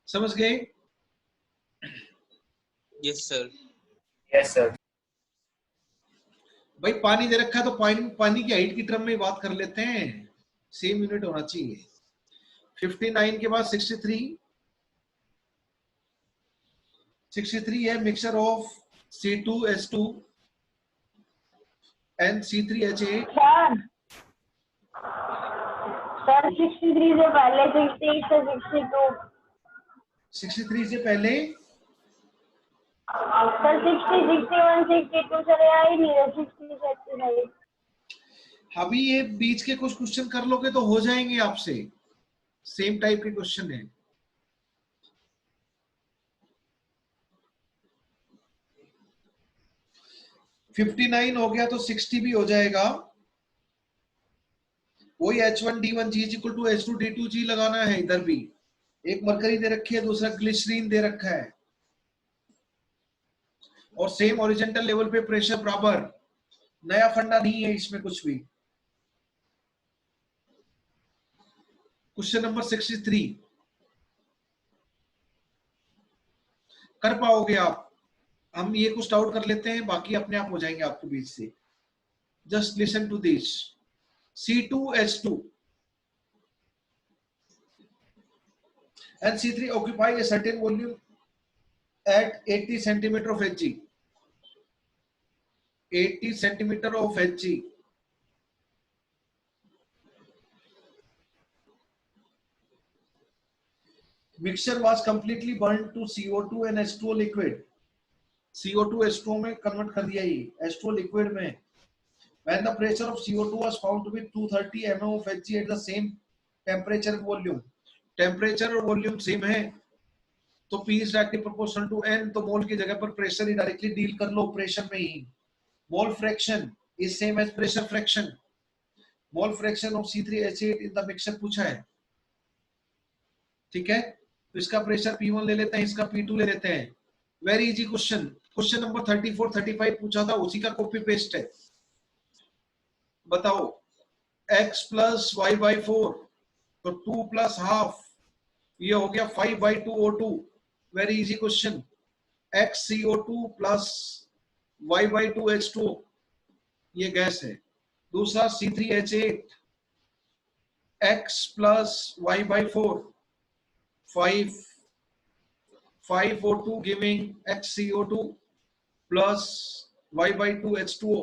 समझ गए? Yes sir. Yes, sir. भाई पानी दे रखा है तो पानी की हाइट की टर्म में बात कर लेते हैं, सेम यूनिट होना चाहिए। 59 के बाद 63 है mixture of C2H2 and C3H8। Sir 63 से पहले 68 से 62। 63 से पहले सर 60, 61, 62 सर आई नहीं है, 60 से 69। अभी ये बीच के कुछ क्वेश्चन कर लोगे तो हो जाएंगे आपसे, सेम टाइप के क्वेश्चन है। $59 हो गया तो 60 भी हो जाएगा। वही H1D1G इक्वल टू H2D2G लगाना है। इधर भी एक मरकरी दे रखी है, दूसरा ग्लिसरीन दे रखा है, और सेम हॉरिजॉन्टल लेवल पे प्रेशर बराबर। नया फंडा नहीं है इसमें कुछ भी। क्वेश्चन नंबर 63 कर पाओगे आप? हम ये कुछ डाउट कर लेते हैं, बाकी अपने आप हो जाएंगे आपके बीच से। Just listen to this. C2H2 and C3 occupy a certain volume at 80 centimeter of Hg. 80 centimeter of Hg. Mixture was completely burned to CO2 and H2O liquid. CO2 H2O में कन्वर्ट कर दिया ये H2O liquid में। When the pressure of CO2 was found to be 230 mm of Hg at the same temperature and volume. Temperature और volume same है तो P is directly proportional to N, तो मोल की जगह पर प्रेशर ही डायरेक्टली डील कर लो प्रेशर में ही। Mole fraction is same as pressure fraction. Mole fraction of C3H8 in the mixture पूछा है, ठीक है। तो इसका प्रेशर P1 ले लेते हैं, इसका P2 ले लेते हैं। Very easy question. Question number 34, 35 पूछा था, उसी का कॉपी पेस्ट है। बताओ x प्लस y बाई 4, तो 2 प्लस हाफ, ये हो गया 5/2 O2। Very easy question. x CO2 plus y/2 H2O, ये गैस है। दूसरा C3H8 x plus y/4, 5 O2 giving x CO2 plus y/2 H2O।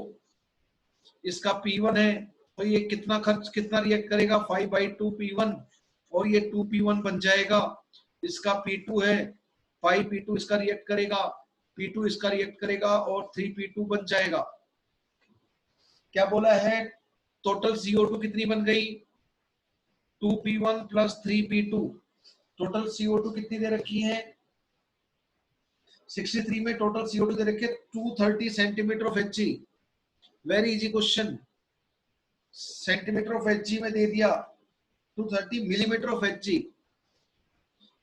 इसका P1 है, तो ये कितना रिएक्ट करेगा 5/2 P1, और ये 2 P1 बन जाएगा। इसका P2 है 5 P2 इसका रिएक्ट करेगा, P2 इसका रिएक्ट करेगा और 3 P2 बन जाएगा। क्या बोला है? टोटल CO2 कितनी बन गई? 2 P1 plus 3 P2। Total CO2 कितनी दे रखी है? 63 में टोटल CO2 दे रखी है 230 centimetre of Hg। Very easy question. Centimetre of Hg में दे दिया 230 millimetre of Hg।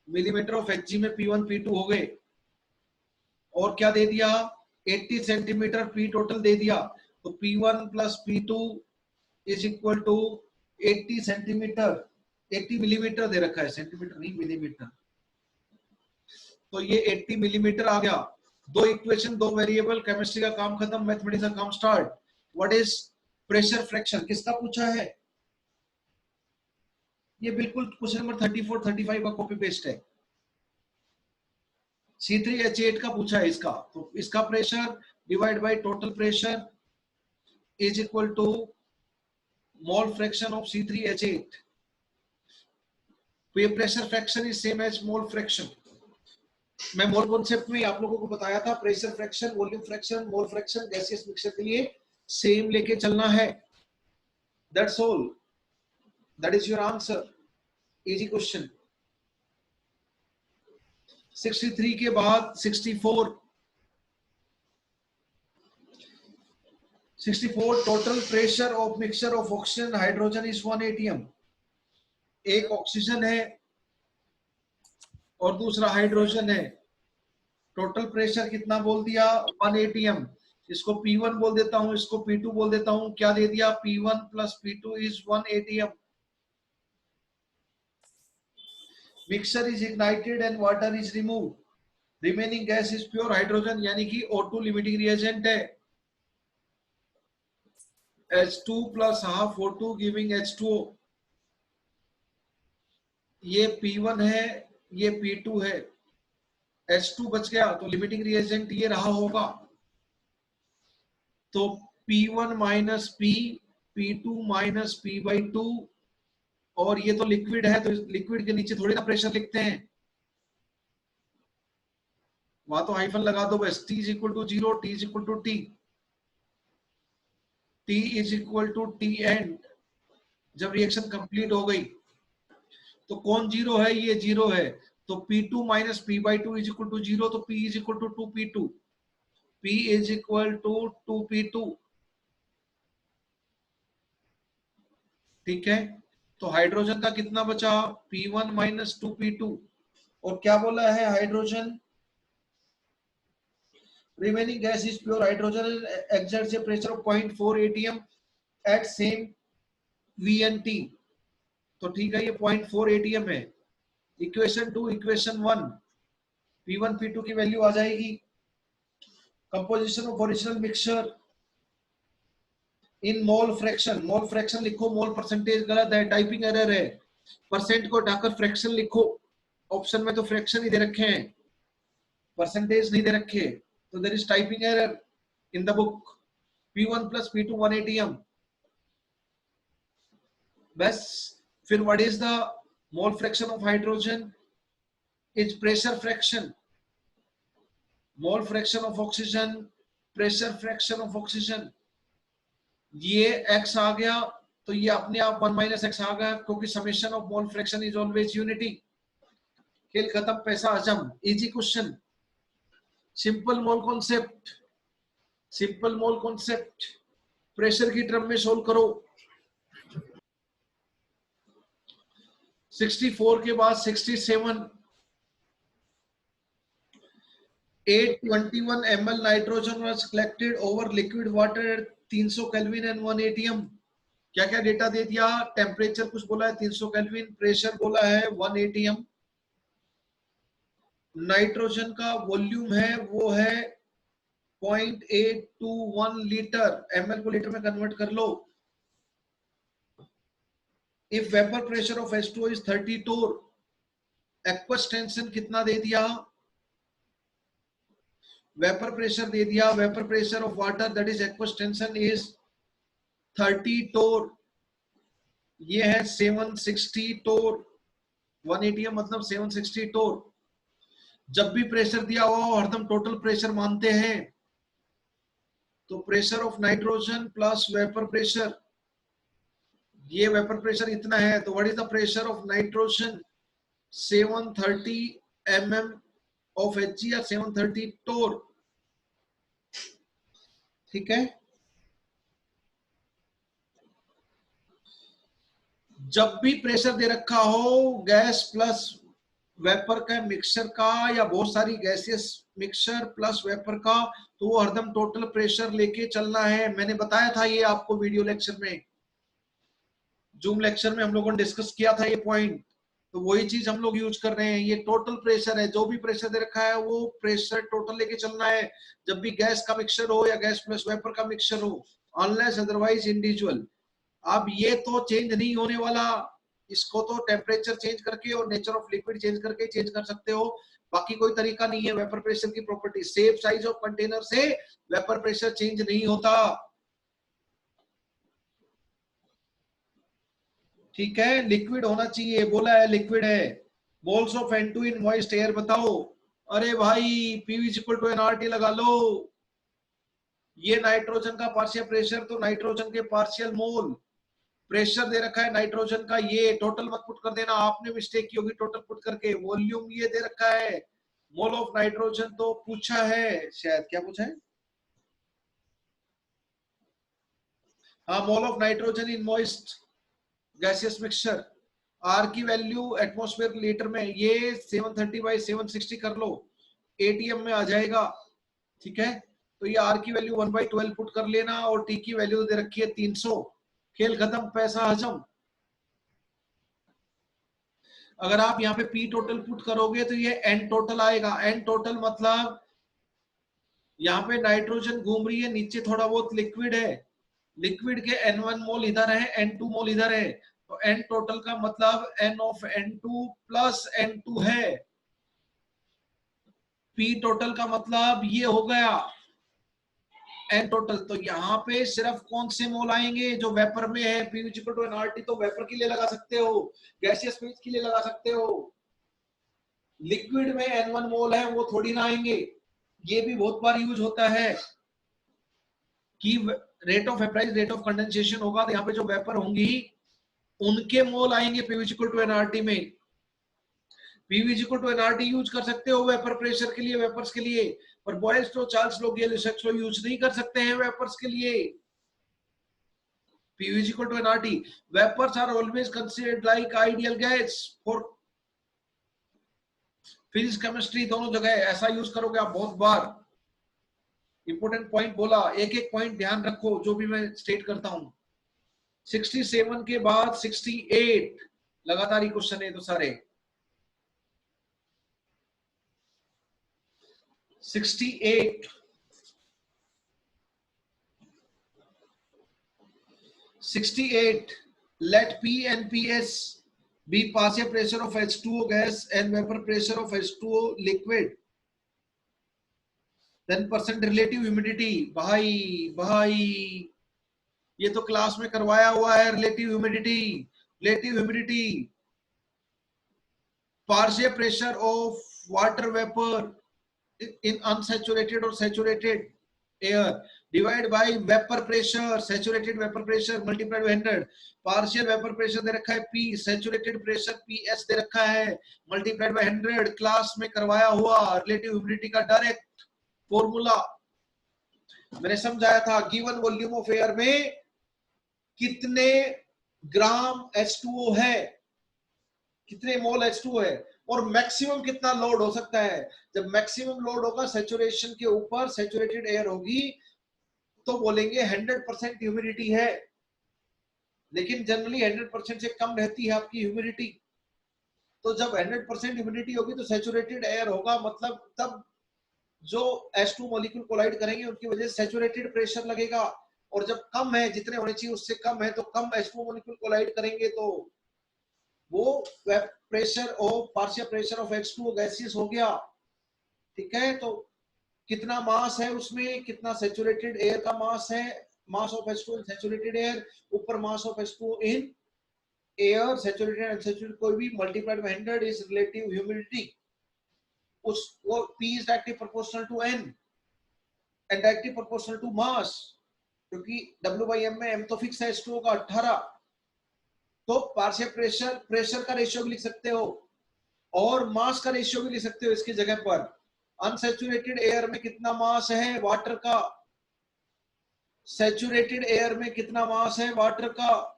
Millimetre of Hg में P1 P2 हो गए, और क्या दे दिया 80 सेंटीमीटर P टोटल दे दिया, तो P1 plus P2 is equal to 80 centimetre, 80 millimetre दे रखा है, सेंटीमीटर नहीं मिलीमीटर। तो ये 80 मिलीमीटर आ गया। दो इक्वेशन, दो वेरिएबल, केमिस्ट्री का काम खत्म, मैथमेटिक्स का काम start. What is pressure fraction? किसका पूछा है? ये बिल्कुल क्वेश्चन नंबर 34, 35 का कॉपी पेस्ट है। C3H8 का पूछा है इसका, तो इसका pressure divide by total pressure is equal to mole fraction of C3H8। तो ये pressure fraction is same as mole fraction. मैं मोल कॉन्सेप्ट में आप लोगों को बताया था, pressure fraction, volume fraction, mole fraction gaseous mixture के लिए सेम लेके चलना है। That's all, that is your answer. Easy question. 63 के बाद 64 total pressure of mixture of oxygen hydrogen is 1 atm। एक ऑक्सीजन है और दूसरा हाइड्रोजन है, टोटल प्रेशर कितना बोल दिया 1 atm। इसको P1 बोल देता हूं, इसको P2 बोल देता हूं। क्या दे दिया P1 plus P2 is 1 atm। Mixture is ignited and water is remove, remaining gas is pure hydrogen, यानी कि O2 लिमिटिंग रिएजेंट है। H2 plus half O2 giving H2O। ये P1 है, ये P2 है, H2 बच गया तो लिमिटिंग रिएजेंट ये रहा होगा। तो P1 minus P, P2 minus P/2, और ये तो लिक्विड है तो लिक्विड के नीचे थोड़ी ना प्रेशर लिखते हैं, वहां तो हाइफन लगा दो बस। T is equal to 0, T is equal to T, T is equal to T end. जब रिएक्शन कंप्लीट हो गई तो कौन जीरो है, ये जीरो है, तो P2 minus P/2 is equal to 0, तो P is equal to 2P2, P is equal to 2P2। ठीक है, तो हाइड्रोजन का कितना बचा P1 माइनस 2P2, और क्या बोला है hydrogen, remaining gas is pure hydrogen exerts a pressure of 0.4 atm at same V and T। तो ठीक है, ये 0.4 atm है। इक्वेशन 2 इक्वेशन 1, P1 P2 की वैल्यू आ जाएगी। Composition of original mixture in mole fraction, mole fraction लिखो, मोल percentage गलत है, टाइपिंग एरर है। परसेंट को हटाकर फ्रैक्शन लिखो, ऑप्शन में तो फ्रैक्शन ही दे रखे हैं, परसेंटेज नहीं दे रखे, तो there is typing error in the book. P1 plus P2 1 atm। बस फिर what is the mole fraction of hydrogen is pressure fraction, mole fraction of oxygen pressure fraction of oxygen. ये x आ गया तो ये अपने आप 1 माइनस x आ गया, क्योंकि summation of mole fraction is always unity. खेल खत्म, पैसा हजम। Easy question, simple mole concept, simple mole concept. Pressure की टर्म में सोल्व करो। 64 के बाद 67, 821 ml nitrogen was collected over liquid water at 300 kelvin and 1 atm। क्या क्या डेटा दे दिया, टेम्परेचर कुछ बोला है 300 केल्विन, प्रेशर बोला है 1 atm, नाइट्रोजन का वॉल्यूम है वो है 0.821 लीटर, ml को लीटर में कन्वर्ट कर लो। If vapour pressure of H2O is 30 torr, aqueous tension कितना दे दिया, वेपर प्रेशर दे दिया, vapour pressure of water that is aqueous tension is 30 torr, ये है 760 torr, 1 atm मतलब 760 torr। जब भी प्रेशर दिया हुआ हो हरदम टोटल प्रेशर मानते हैं, तो pressure of nitrogen plus vapour pressure, ये वेपर प्रेशर इतना है, तो what is the pressure of nitrogen 730 mm of Hg या 730 torr। ठीक है, जब भी प्रेशर दे रखा हो गैस प्लस वेपर का मिक्सचर का, या बहुत सारी गैसेस मिक्सचर प्लस वेपर का, तो वो हरदम टोटल प्रेशर लेके चलना है। मैंने बताया था ये आपको वीडियो लेक्चर में, जूम लेक्चर में हम लोगों ने डिस्कस किया था ये पॉइंट, तो वही चीज हम लोग यूज कर रहे हैं। ये टोटल प्रेशर है, जो भी प्रेशर दे रखा है वो प्रेशर टोटल लेके चलना है, जब भी गैस का मिक्सचर हो या गैस प्लस वेपर का मिक्सचर हो, अनलेस अदरवाइज इंडिविजुअल। अब ये तो चेंज नहीं होने वाला, इसको तो टेम्परेचर चेंज करके और नेचर ऑफ लिक्विड चेंज करके चेंज कर सकते हो, बाकी कोई तरीका नहीं है। वेपर प्रेशर की property, same size of container से वेपर प्रेशर चेंज नहीं होता। ठीक है, लिक्विड होना चाहिए, बोला है लिक्विड है। Moles of N2 in moist air बताओ, अरे भाई P इक्वल टू nRT लगा लो। ये नाइट्रोजन का पार्शियल प्रेशर, तो नाइट्रोजन के पार्शियल मोल, प्रेशर दे रखा है नाइट्रोजन का, ये टोटल मत पुट कर देना, आपने मिस्टेक की होगी टोटल पुट करके। वॉल्यूम ये दे रखा है मोल ऑफ नाइट्रोजन तो पूछा है शायद, क्या पूछा है? हाँ, mole of nitrogen in moist gaseous mixture, R की वैल्यू एटमॉस्फेयर लीटर में, ये 730/760 कर लो, एटीएम में आ जाएगा। ठीक है, तो ये आर की वैल्यू 1/12 पुट कर लेना, और टी की वैल्यू दे रखी है 300। खेल खत्म, पैसा हजम। अगर आप यहाँ पे पी टोटल पुट करोगे तो ये एन टोटल आएगा। एन टोटल मतलब यहाँ पे नाइट्रोजन घूम रही है, नीचे थोड़ा बहुत लिक्विड है, लिक्विड के N1 मोल इधर है, N2 मोल इधर है, तो N टोटल का मतलब N of N2 plus N2 है। P टोटल का मतलब ये हो गया N टोटल। तो यहाँ पे सिर्फ कौन से मोल आएंगे? जो वेपर में है। P इक्वल टू nRT तो वेपर के लिए लगा सकते हो, गैसियस फेज के लिए लगा सकते हो। लिक्विड में N1 मोल है, वो थोड़ी ना आएंगे। ये भी बहुत बार यूज होता है कि rate of vaporise rate of condensation होगा, तो यहाँ पे जो वेपर होंगी उनके मोल आएंगे PV इक्वल टू nRT में। PV equal to nRT use कर सकते हो वेपर प्रेशर के लिए, वेपर्स के लिए, पर Boyle's law, Charles law, Gay Lussac law use नहीं कर सकते हैं वेपर्स के लिए। PV equal to nRT, vapours are always considered like ideal gas for physics chemistry, दोनों जगह ऐसा यूज करोगे आप बहुत बार। इंपोर्टेंट पॉइंट बोला, एक एक पॉइंट ध्यान रखो जो भी मैं स्टेट करता हूं। 67 के बाद 68 लगातार ही क्वेश्चन है तो सारे 68 let P and PS be partial pressure of H2O gas and vapor pressure of H2O liquid, then percent relative humidity। भाई ये तो क्लास में करवाया हुआ है। Relative humidity partial pressure of water vapor in unsaturated or saturated air divided by vapor pressure, saturated vapor pressure multiplied by 100। partial vapor pressure दे रखा है P, saturated pressure PS दे रखा है multiplied by 100। क्लास में करवाया हुआ relative humidity का direct formula मैंने समझाया था। गिवन वॉल्यूम ऑफ एयर में कितने ग्राम H2O है, कितने मोल H2O है, और मैक्सिमम कितना लोड हो सकता है। जब मैक्सिमम लोड होगा सैचुरेशन के ऊपर, सैचुरेटेड एयर होगी, तो बोलेंगे 100% ह्यूमिडिटी है, लेकिन जनरली 100% से कम रहती है आपकी ह्यूमिडिटी। तो जब 100% ह्यूमिडिटी होगी तो सैचुरेटेड एयर होगा, मतलब तब जो H2 मॉलिक्यूल कोलाइड करेंगे उनकी वजह से सैचुरेटेड प्रेशर लगेगा, और जब कम है, जितने होने चाहिए उससे कम है, तो कम H2 मॉलिक्यूल कोलाइड करेंगे तो वो प्रेशर और partial pressure of H2O gaseous हो गया। ठीक है, तो कितना मास है उसमें, कितना सैचुरेटेड एयर का मास है, mass of H2O in saturated air, ऊपर mass of H2O in air, saturated and unsaturated कोई भी, multiplied by 100 is relative humidity. उस वो P is directly proportional to N and directly proportional to mass, क्योंकि W/M में M तो fix है H2O का 18। तो पार्शियल प्रेशर का रेशियो भी लिख सकते हो और मास का रेशियो भी लिख सकते हो इसकी जगह पर। अनसैचुरेटेड एयर में कितना मास है वाटर का, सैचुरेटेड एयर में कितना मास है वाटर का,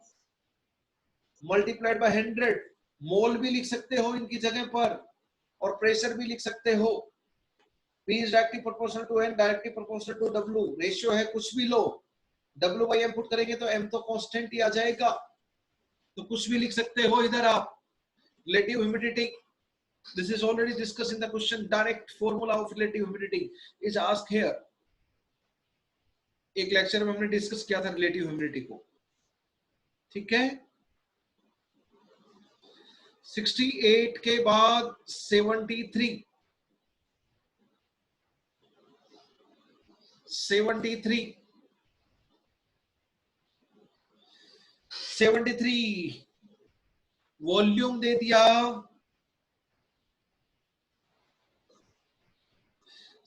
मल्टीप्लाइड बाय 100। मोल भी लिख सकते हो इनकी जगह पर, और प्रेशर भी लिख सकते हो। P is directly proportional to N, directly proportional to W। Ratio है कुछ भी लो, W/M पुट करेंगे तो M तो कांस्टेंट ही आ जाएगा, तो कुछ भी लिख सकते हो इधर आप। Relative humidity, this is already discuss in the question, direct formula of relative humidity is asked here. एक लेक्चर में हमने डिस्कस किया था रिलेटिव ह्यूमिडिटी को। ठीक है, 68 के बाद 73 वॉल्यूम दे दिया।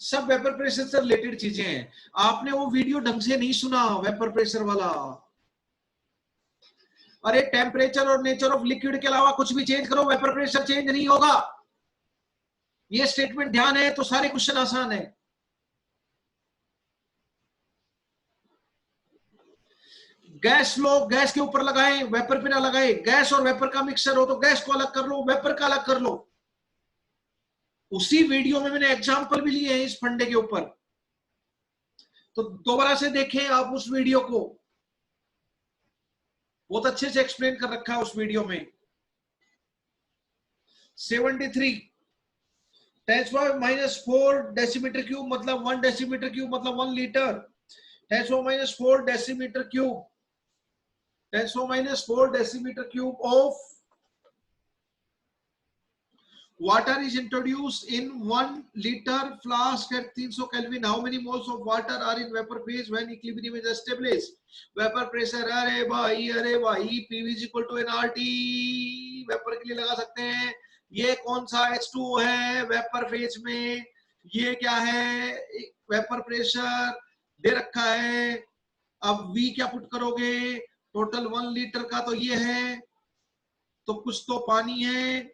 सब वेपर प्रेशर से रिलेटेड चीजें हैं। आपने वो वीडियो ढंग से नहीं सुना वेपर प्रेशर वाला। अरे टेम्परेचर और नेचर ऑफ लिक्विड के अलावा कुछ भी चेंज करो, वेपर प्रेशर चेंज नहीं होगा। ये स्टेटमेंट ध्यान है तो सारे क्वेश्चन आसान है। गैस लो, गैस के ऊपर लगाएं, वेपर पे ना लगाए। गैस और वेपर का मिक्सचर हो तो गैस को अलग कर लो, वेपर का अलग कर लो। उसी वीडियो में मैंने एग्जांपल भी लिए हैं इस फंडे के ऊपर, तो दोबारा से देखें आप उस वीडियो को, बहुत अच्छे से एक्सप्लेन कर रखा है उस वीडियो में। 73 10⁻⁴ डेसीमीटर क्यूब मतलब 1 डेसीमीटर क्यूब मतलब 1 litre. 10⁻⁴ decimetre cube, 10⁻⁴ decimetre cube of water is introduced in 1 liter flask at 300 Kelvin. How many moles of water are in vapor phase when equilibrium is established? Vapor pressure, अरे भाई PV is equal to nRT, vapour के लिए लगा सकते हैं। ये कौन सा H2O है वेपर फेज में, ये क्या है, वेपर प्रेशर दे रखा है। अब V क्या पुट करोगे, टोटल 1 लीटर का तो ये है, तो कुछ तो पानी है।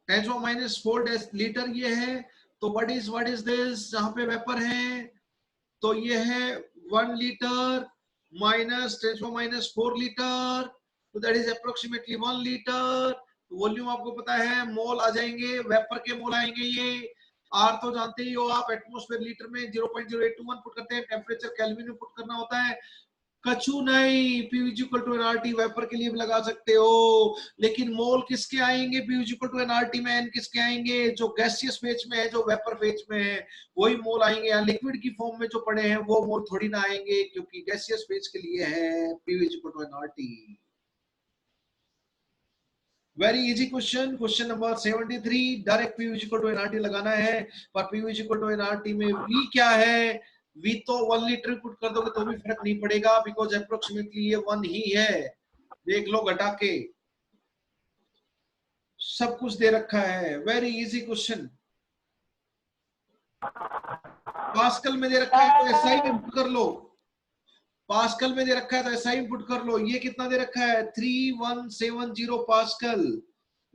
10⁻⁴ लीटर ये है, तो व्हाट इज दिस, जहां पे वेपर है तो ये है 1 लीटर माइनस 10⁻⁴ लीटर, तो that is approximately 1 litre. Volume आपको पता है, मोल आ जाएंगे, वेपर के मोल आएंगे। ये आर तो जानते ही हो आप, एटमॉस्फेयर लीटर में 0.0821 पुट करते हैं, टेम्परेचर केल्विन में पुट करना होता है। कछु नहीं, PV equal to nRT vapour के लिए भी लगा सकते हो, लेकिन मोल किसके आएंगे PV इक्वल टू nRT में, n किसके आएंगे, जो गैसियस फेज में है, जो वेपर फेज में है वही मोल आएंगे। या लिक्विड की फॉर्म में जो पड़े हैं वो मोल थोड़ी ना आएंगे, क्योंकि गैसियस फेज के लिए है PV equal to nRT। Very easy question, question number 73। Direct PV equal to nRT लगाना है, पर PV इक्वल टू nRT में V क्या है, V तो 1 लीटर पुट कर दोगे तो भी फर्क नहीं पड़ेगा, बिकॉज अप्रोक्सीमेटली ये 1 ही है। देख लो घटा के, सब कुछ दे रखा है। Very easy question. पास्कल में दे रखा है तो SI में पुट कर लो, पास्कल में दे रखा है तो SI में पुट कर लो। ये कितना दे रखा है, 3170 पास्कल।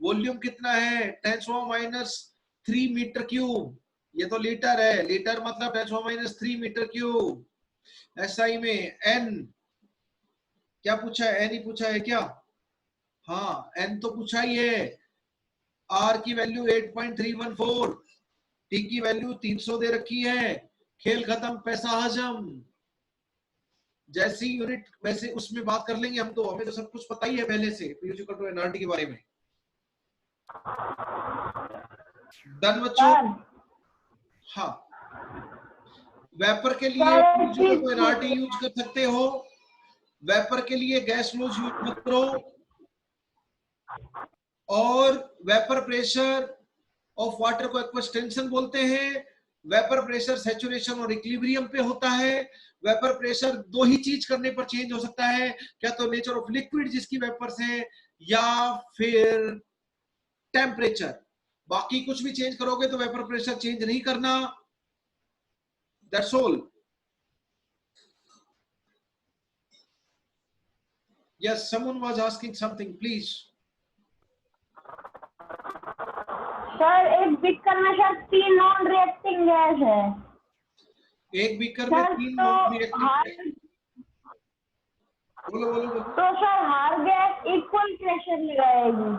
वॉल्यूम कितना है, 10⁻³ मीटर क्यूब। ये तो लीटर है, लीटर मतलब 10⁻³ मीटर क्यूब। SI में N क्या पूछा है, N ही पूछा है क्या, हाँ N तो पूछा ही है। R की वैल्यू 8.314, T की वैल्यू 300 दे रखी है। खेल खत्म, पैसा हजम। जैसी यूनिट वैसे उसमें बात कर लेंगे हम, तो हमें तो सब कुछ पता ही है पहले से PV इक्वल टू nRT के बारे में। डन बच्चों, हाँ वेपर के लिए PV equal to nRT use कर सकते हो, वेपर के लिए गैस लॉज यूज मत करो। और वेपर प्रेशर ऑफ वाटर को एक्वस टेंशन बोलते हैं। वेपर प्रेशर सैचुरेशन और इक्विलिब्रियम पे होता है। वेपर प्रेशर दो ही चीज करने पर चेंज हो सकता है, क्या तो नेचर ऑफ लिक्विड जिसकी वेपर्स है, या फिर टेम्परेचर। बाकी कुछ भी चेंज करोगे तो वेपर प्रेशर चेंज नहीं करना। That's all. Yes, someone was asking something, please. Sir एक बीकर में सर 3 नॉन रिएक्टिंग गैस है। एक बीकर में 3 नॉन रिएक्टिंग, बोलो बोलो बोलो। तो सर हर गैस इक्वल प्रेशर लगाएगी।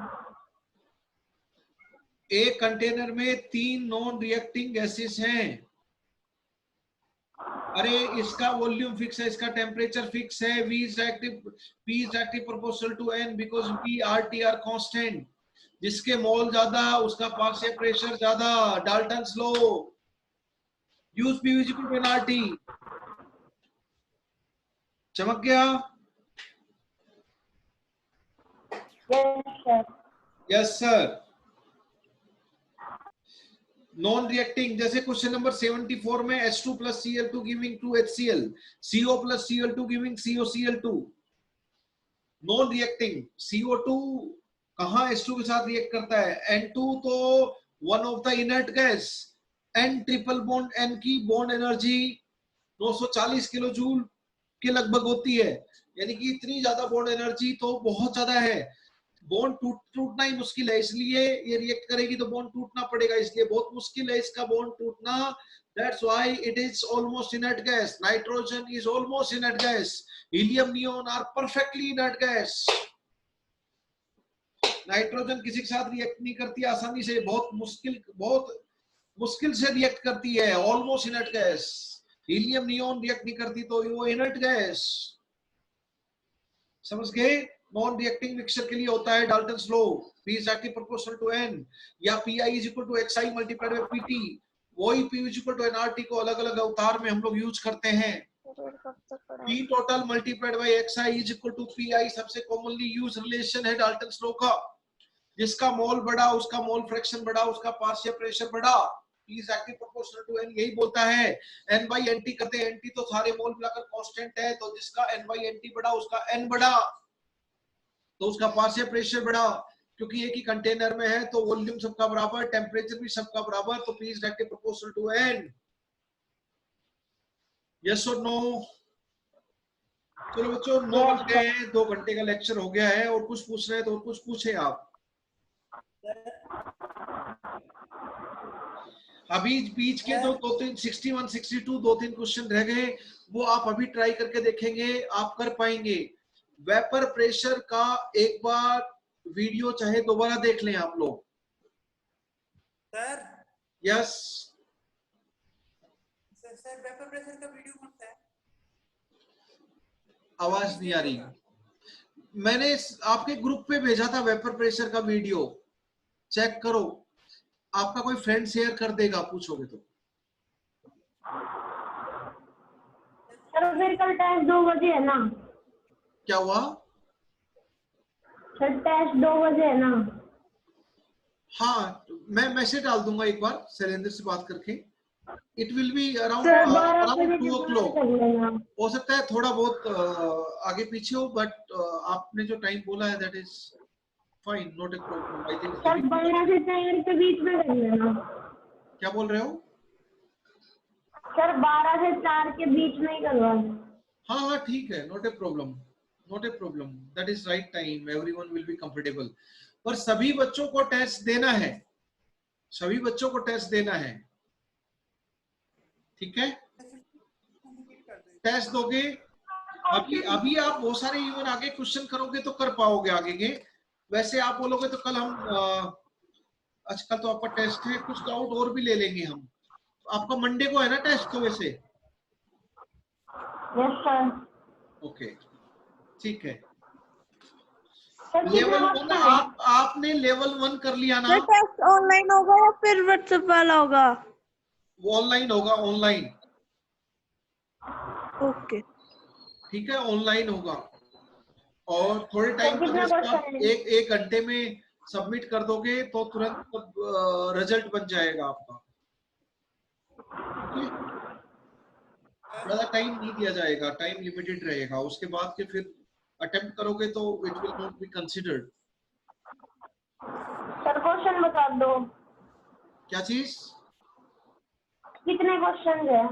एक कंटेनर में 3 नॉन रिएक्टिंग गैसेस हैं। अरे इसका वॉल्यूम फिक्स है, इसका टेम्परेचर फिक्स है। V is active proportional to N because V RT are constant। जिसके मोल ज्यादा उसका पार्शियल प्रेशर ज्यादा। Dalton's law, use PV equal to nRT। चमक गया? Yes sir. नॉन रिएक्टिंग, जैसे क्वेश्चन नंबर 74 में H2 plus Cl2 giving 2HCl, CO plus Cl2 giving COCl2। Non reacting, CO2 कहां H2 के साथ रिएक्ट करता है, N2 तो one of the inert gas. N triple bond N की bond energy 940 kilo joule के लगभग होती है, यानी कि इतनी ज्यादा बॉन्ड एनर्जी तो बहुत ज्यादा है। बॉन्ड टूटना ही मुश्किल है, इसलिए ये रिएक्ट करेगी तो बॉन्ड टूटना पड़ेगा, इसलिए बहुत मुश्किल है इसका बॉन्ड टूटना। That's why it is almost inert gas. Nitrogen is almost inert gas. Helium, neon are perfectly inert gas. Nitrogen किसी के साथ रिएक्ट नहीं करती आसानी से, बहुत मुश्किल से रिएक्ट करती है, almost inert gas. Helium neon react नहीं करती तो वो इनर्ट गैस, समझ गए? नॉन रिएक्टिंग मिक्सचर के लिए होता है Dalton's law, P is active proportional to N, या Pi is equal to Xi multiplied by Pt। वही P is equal to nRT को अलग अलग अवतार में हम लोग यूज करते हैं। P total multiplied by Xi is equal to Pi सबसे कॉमनली यूज रिलेशन है डाल्टन्स लॉ का। जिसका मोल बढ़ा उसका मोल फ्रैक्शन बढ़ा, उसका पार्शियल प्रेशर बढ़ा। P is active proportional to N, यही बोलता है। N by NT करते हैं, NT तो सारे मोल मिलाकर कांस्टेंट है, तो जिसका N by NT बढ़ा उसका N बढ़ा, तो उसका पार्शियल प्रेशर बढ़ा। क्योंकि एक ही कंटेनर में है तो वॉल्यूम सबका बराबर, टेम्परेचर भी सबका बराबर, तो P is active proportional to N। Yes और नो? चलो बच्चों 9 बज गए हैं, 2 घंटे का लेक्चर हो गया है, और कुछ पूछ रहे हैं तो कुछ पूछे आप। अभी बीच के जो 2-3 61 62 2-3 क्वेश्चन रह गए, वो आप अभी ट्राई करके देखेंगे, आप कर पाएंगे। वेपर प्रेशर का एक बार वीडियो चाहे दोबारा देख लें आप लोग। Sir yes sir vapour pressure का वीडियो कौन सा है? आवाज नहीं आ रही। मैंने आपके ग्रुप पे भेजा था वेपर प्रेशर का वीडियो, चेक करो। आपका कोई फ्रेंड शेयर कर देगा, पूछोगे तो। सर फिर कल टेस्ट 2 बजे है ना? क्या हुआ? सर टेस्ट 2 बजे है ना? हाँ, मैं मैसेज डाल दूंगा एक बार शैलेंद्र से बात करके। It will be sir around 2 o'clock। हो सकता है थोड़ा बहुत आगे पीछे हो, बट आपने जो टाइम बोला है that is fine, not a problem. I think sir 12 से 4 के बीच में कर लेना। क्या बोल रहे हो? सर 12 से 4 के बीच में ही करवा। हाँ हाँ ठीक है, not a problem, not a problem, that is right time, everyone will be comfortable. पर सभी बच्चों को टेस्ट देना है, सभी बच्चों को टेस्ट देना है, ठीक है? टेस्ट दोगे अभी आप बहुत सारे इवन आगे क्वेश्चन करोगे तो कर पाओगे आगे के। वैसे आप बोलोगे तो कल हम आजकल तो आपका टेस्ट है, कुछ डाउट और भी ले लेंगे हम। आपका मंडे को है ना टेस्ट? तो वैसे यस सर। ओके ठीक है। सर लेवल 1 आपने लेवल 1 कर लिया ना? टेस्ट ऑनलाइन होगा या फिर व्हाट्सएप वाला होगा? वो ऑनलाइन होगा, ऑनलाइन। ओके ठीक है, ऑनलाइन होगा। और थोड़े टाइम तक एक घंटे में सबमिट कर दोगे तो तुरंत रिजल्ट बन जाएगा आपका। ज्यादा टाइम नहीं दिया जाएगा, टाइम लिमिटेड रहेगा। उसके बाद के फिर अटेम्प्ट करोगे तो it will not be considered. Sir question बता दो। क्या चीज? कितने क्वेश्चन है?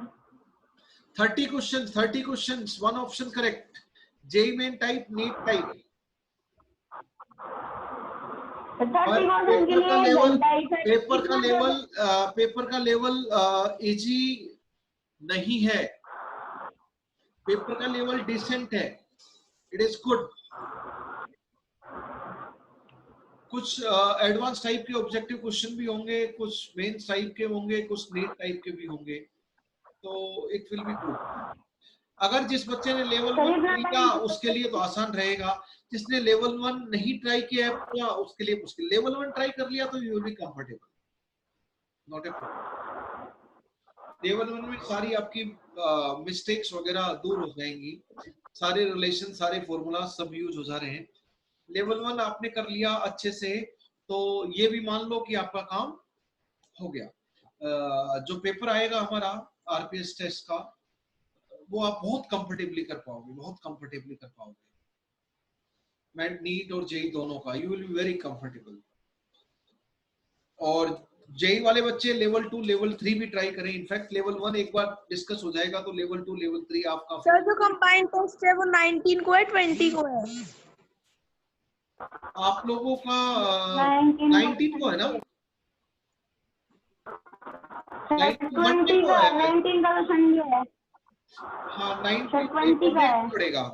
30 question, 30 questions, 1 option correct. JEE Main type, NEET type. Paper का लेवल इजी नहीं है, पेपर का लेवल डिसेंट है, इट इज गुड। कुछ एडवांस टाइप के ऑब्जेक्टिव क्वेश्चन भी होंगे, कुछ मेंस टाइप के होंगे, कुछ नीट टाइप के भी होंगे, तो इट विल बी गुड। अगर जिस बच्चे ने लेवल 1 किया उसके लिए तो आसान रहेगा, जिसने लेवल 1 नहीं ट्राई किया है पूरा उसके लिए मुश्किल। लेवल 1 ट्राई कर लिया तो you will be comfortable, not a problem. Level 1 में सारी आपकी मिस्टेक्स वगैरह दूर हो जाएंगी, सारे रिलेशन, सारे फॉर्मूला सब यूज हो जा रहे हैं। लेवल 1 आपने कर लिया अच्छे से तो ये भी मान लो कि आपका काम हो गया। जो पेपर आएगा हमारा आरपीएस टेस्ट का, वो आप बहुत कंफर्टेबली कर पाओगे, बहुत कंफर्टेबली कर पाओगे। मैं नीट और जेई दोनों का, you will be very comfortable. और जेई वाले बच्चे लेवल 2 लेवल 3 भी ट्राई करें। इनफैक्ट लेवल 1 एक बार डिस्कस हो जाएगा तो लेवल 2 लेवल 3 आपका। सर जो कंबाइंड टेस्ट है वो 19 को है 20 को है? आप लोगों का 19 को है ना? सर 19 20 को का है। 19 का तो संडे है। हाँ, सर 19 20 का है। पड़ेगा।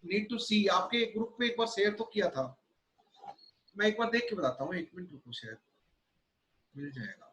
नीड टू सी, आपके ग्रुप पे एक बार शेयर तो किया था, मैं एक बार देख के बताता हूँ, 1 मिनट रुको, शायद मिल जाएगा।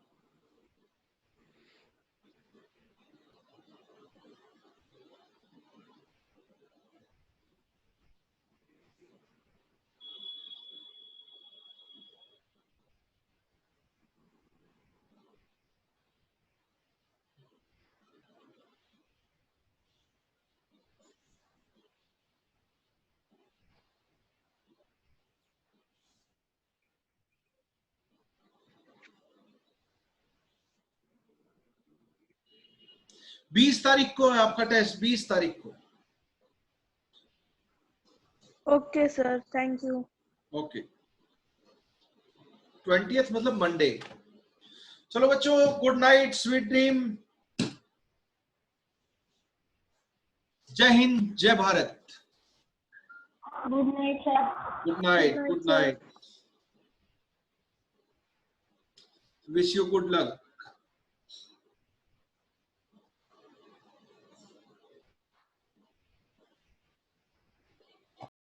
बीस तारीख को है आपका टेस्ट, 20 तारीख को। Okay sir, thank you. Okay, 20th मतलब मंडे। चलो बच्चों, गुड नाइट, स्वीट ड्रीम, जय हिंद, जय Bharat. Good night sir. Good night, good night, wish you good luck.